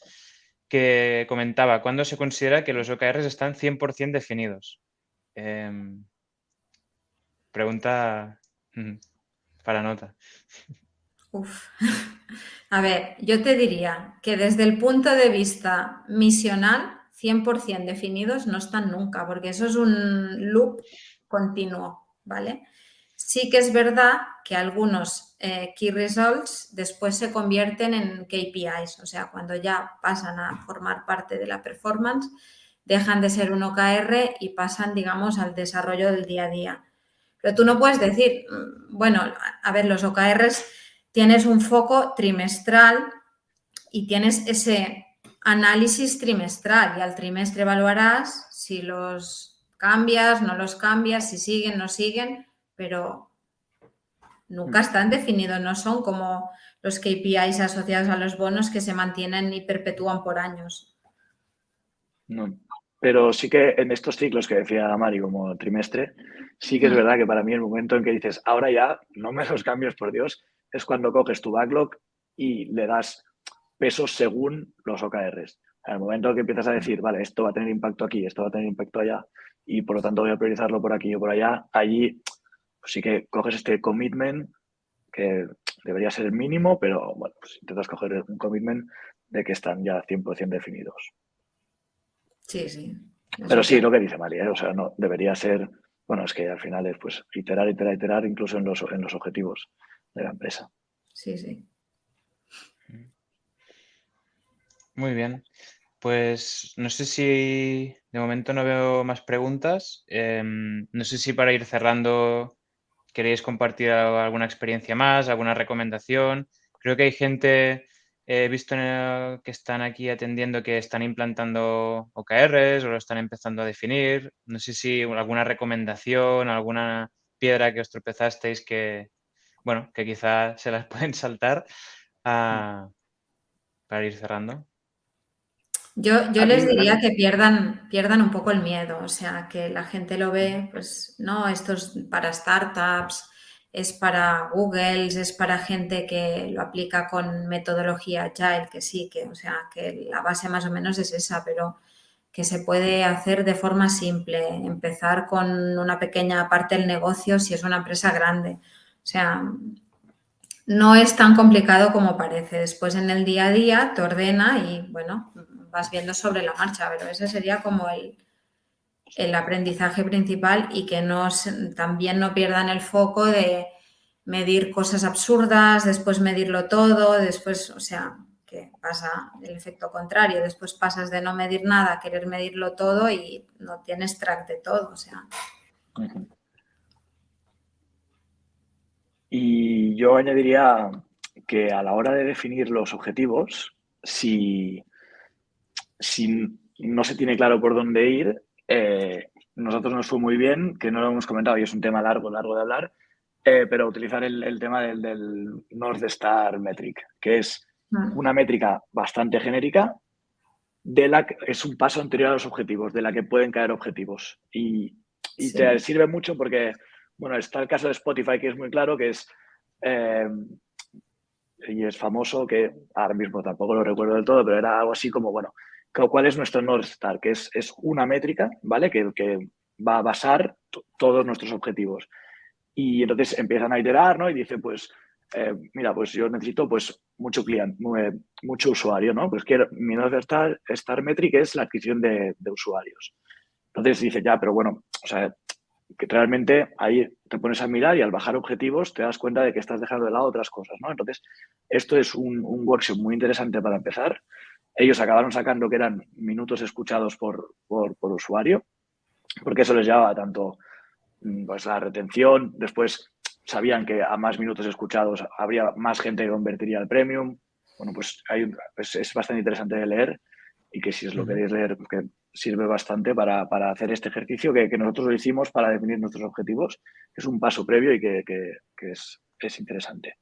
que comentaba, ¿cuándo se considera que los OKRs están 100% definidos? Pregunta para nota. Uf. A ver, yo te diría que desde el punto de vista misional, 100% definidos no están nunca, porque eso es un loop continuo, ¿vale? Sí que es verdad que algunos key results después se convierten en KPIs, o sea, cuando ya pasan a formar parte de la performance, dejan de ser un OKR y pasan, digamos, al desarrollo del día a día. Pero tú no puedes decir, bueno, a ver, los OKRs tienes un foco trimestral y tienes ese análisis trimestral y al trimestre evaluarás si los cambias, no los cambias, si siguen, no siguen, pero nunca están definidos, no son como los KPIs asociados a los bonos que se mantienen y perpetúan por años. No. Pero sí que en estos ciclos que decía Mari como trimestre, sí que es verdad que para mí el momento en que dices, ahora ya, no me los cambios, por Dios, es cuando coges tu backlog y le das pesos según los OKRs. En el momento en que empiezas a decir, vale, esto va a tener impacto aquí, esto va a tener impacto allá, y por lo tanto voy a priorizarlo por aquí o por allá. Allí pues sí que coges este commitment que debería ser el mínimo, pero bueno, pues intentas coger un commitment de que están ya 100% definidos. Sí, sí. Pero Eso sí, claro. lo que dice María, o sea, no, debería ser, bueno, es que al final es pues iterar, incluso en los objetivos de la empresa. Sí, sí. Muy bien. Pues no sé si de momento no veo más preguntas. No sé si para ir cerrando queréis compartir alguna experiencia más, alguna recomendación. Creo que hay gente, he visto que están aquí atendiendo que están implantando OKRs o lo están empezando a definir. No sé si alguna recomendación, alguna piedra que os tropezasteis que, bueno, que quizá se las pueden saltar para ir cerrando. Yo A les mí, diría que pierdan un poco el miedo, o sea, que la gente lo ve, pues no, esto es para startups, es para Google, es para gente que lo aplica con metodología Agile, que sí, que, o sea, que la base más o menos es esa, pero que se puede hacer de forma simple, empezar con una pequeña parte del negocio si es una empresa grande. O sea, no es tan complicado como parece. Después en el día a día te ordena y bueno, vas viendo sobre la marcha, pero ese sería como el aprendizaje principal y que también no pierdan el foco de medir cosas absurdas, después medirlo todo, después, o sea, que pasa el efecto contrario, después pasas de no medir nada a querer medirlo todo y no tienes track de todo, o sea. uh-huh. Y yo añadiría que a la hora de definir los objetivos, si no se tiene claro por dónde ir, nosotros nos fue muy bien, que no lo hemos comentado y es un tema largo de hablar, pero utilizar el tema del North Star Metric, que es una métrica bastante genérica, es un paso anterior a los objetivos, de la que pueden caer objetivos. Y Sí. te sirve mucho porque, bueno, está el caso de Spotify, que es muy claro, que es... y es famoso, que ahora mismo tampoco lo recuerdo del todo, pero era algo así como, bueno, ¿cuál es nuestro North Star? Que es una métrica, ¿vale? Que va a basar todos nuestros objetivos. Y entonces empiezan a iterar, ¿no? Y dice, pues, mira, pues yo necesito pues mucho cliente, mucho usuario, ¿no? Pues quiero, mi North Star Metric es la adquisición de usuarios. Entonces dice, ya, pero bueno, o sea, que realmente ahí te pones a mirar y al bajar objetivos te das cuenta de que estás dejando de lado otras cosas, ¿no? Entonces, esto es un workshop muy interesante para empezar. Ellos acabaron sacando que eran minutos escuchados por usuario, porque eso les llevaba tanto pues, la retención, después sabían que a más minutos escuchados habría más gente que convertiría al premium. Bueno, pues es bastante interesante de leer y que si os lo queréis leer, que sirve bastante para hacer este ejercicio que nosotros lo hicimos para definir nuestros objetivos, que es un paso previo y que es interesante.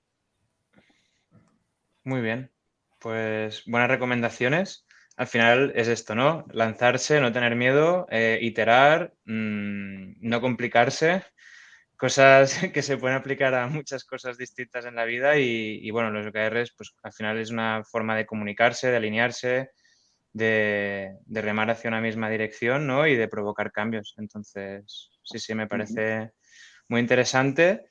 Muy bien, pues buenas recomendaciones. Al final es esto, ¿no? Lanzarse, no tener miedo, iterar, no complicarse, cosas que se pueden aplicar a muchas cosas distintas en la vida y bueno, los OKRs pues al final es una forma de comunicarse, de alinearse, de remar hacia una misma dirección, ¿no? Y de provocar cambios. Entonces, sí, me parece muy interesante.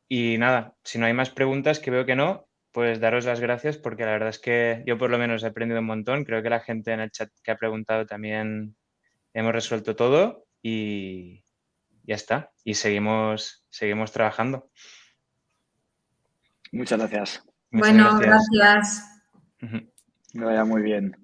Y nada, si no hay más preguntas, que veo que no, pues daros las gracias porque la verdad es que yo por lo menos he aprendido un montón. Creo que la gente en el chat que ha preguntado también hemos resuelto todo y ya está. Y seguimos trabajando. Muchas gracias. Muchas Bueno, gracias. gracias. Me vaya muy bien.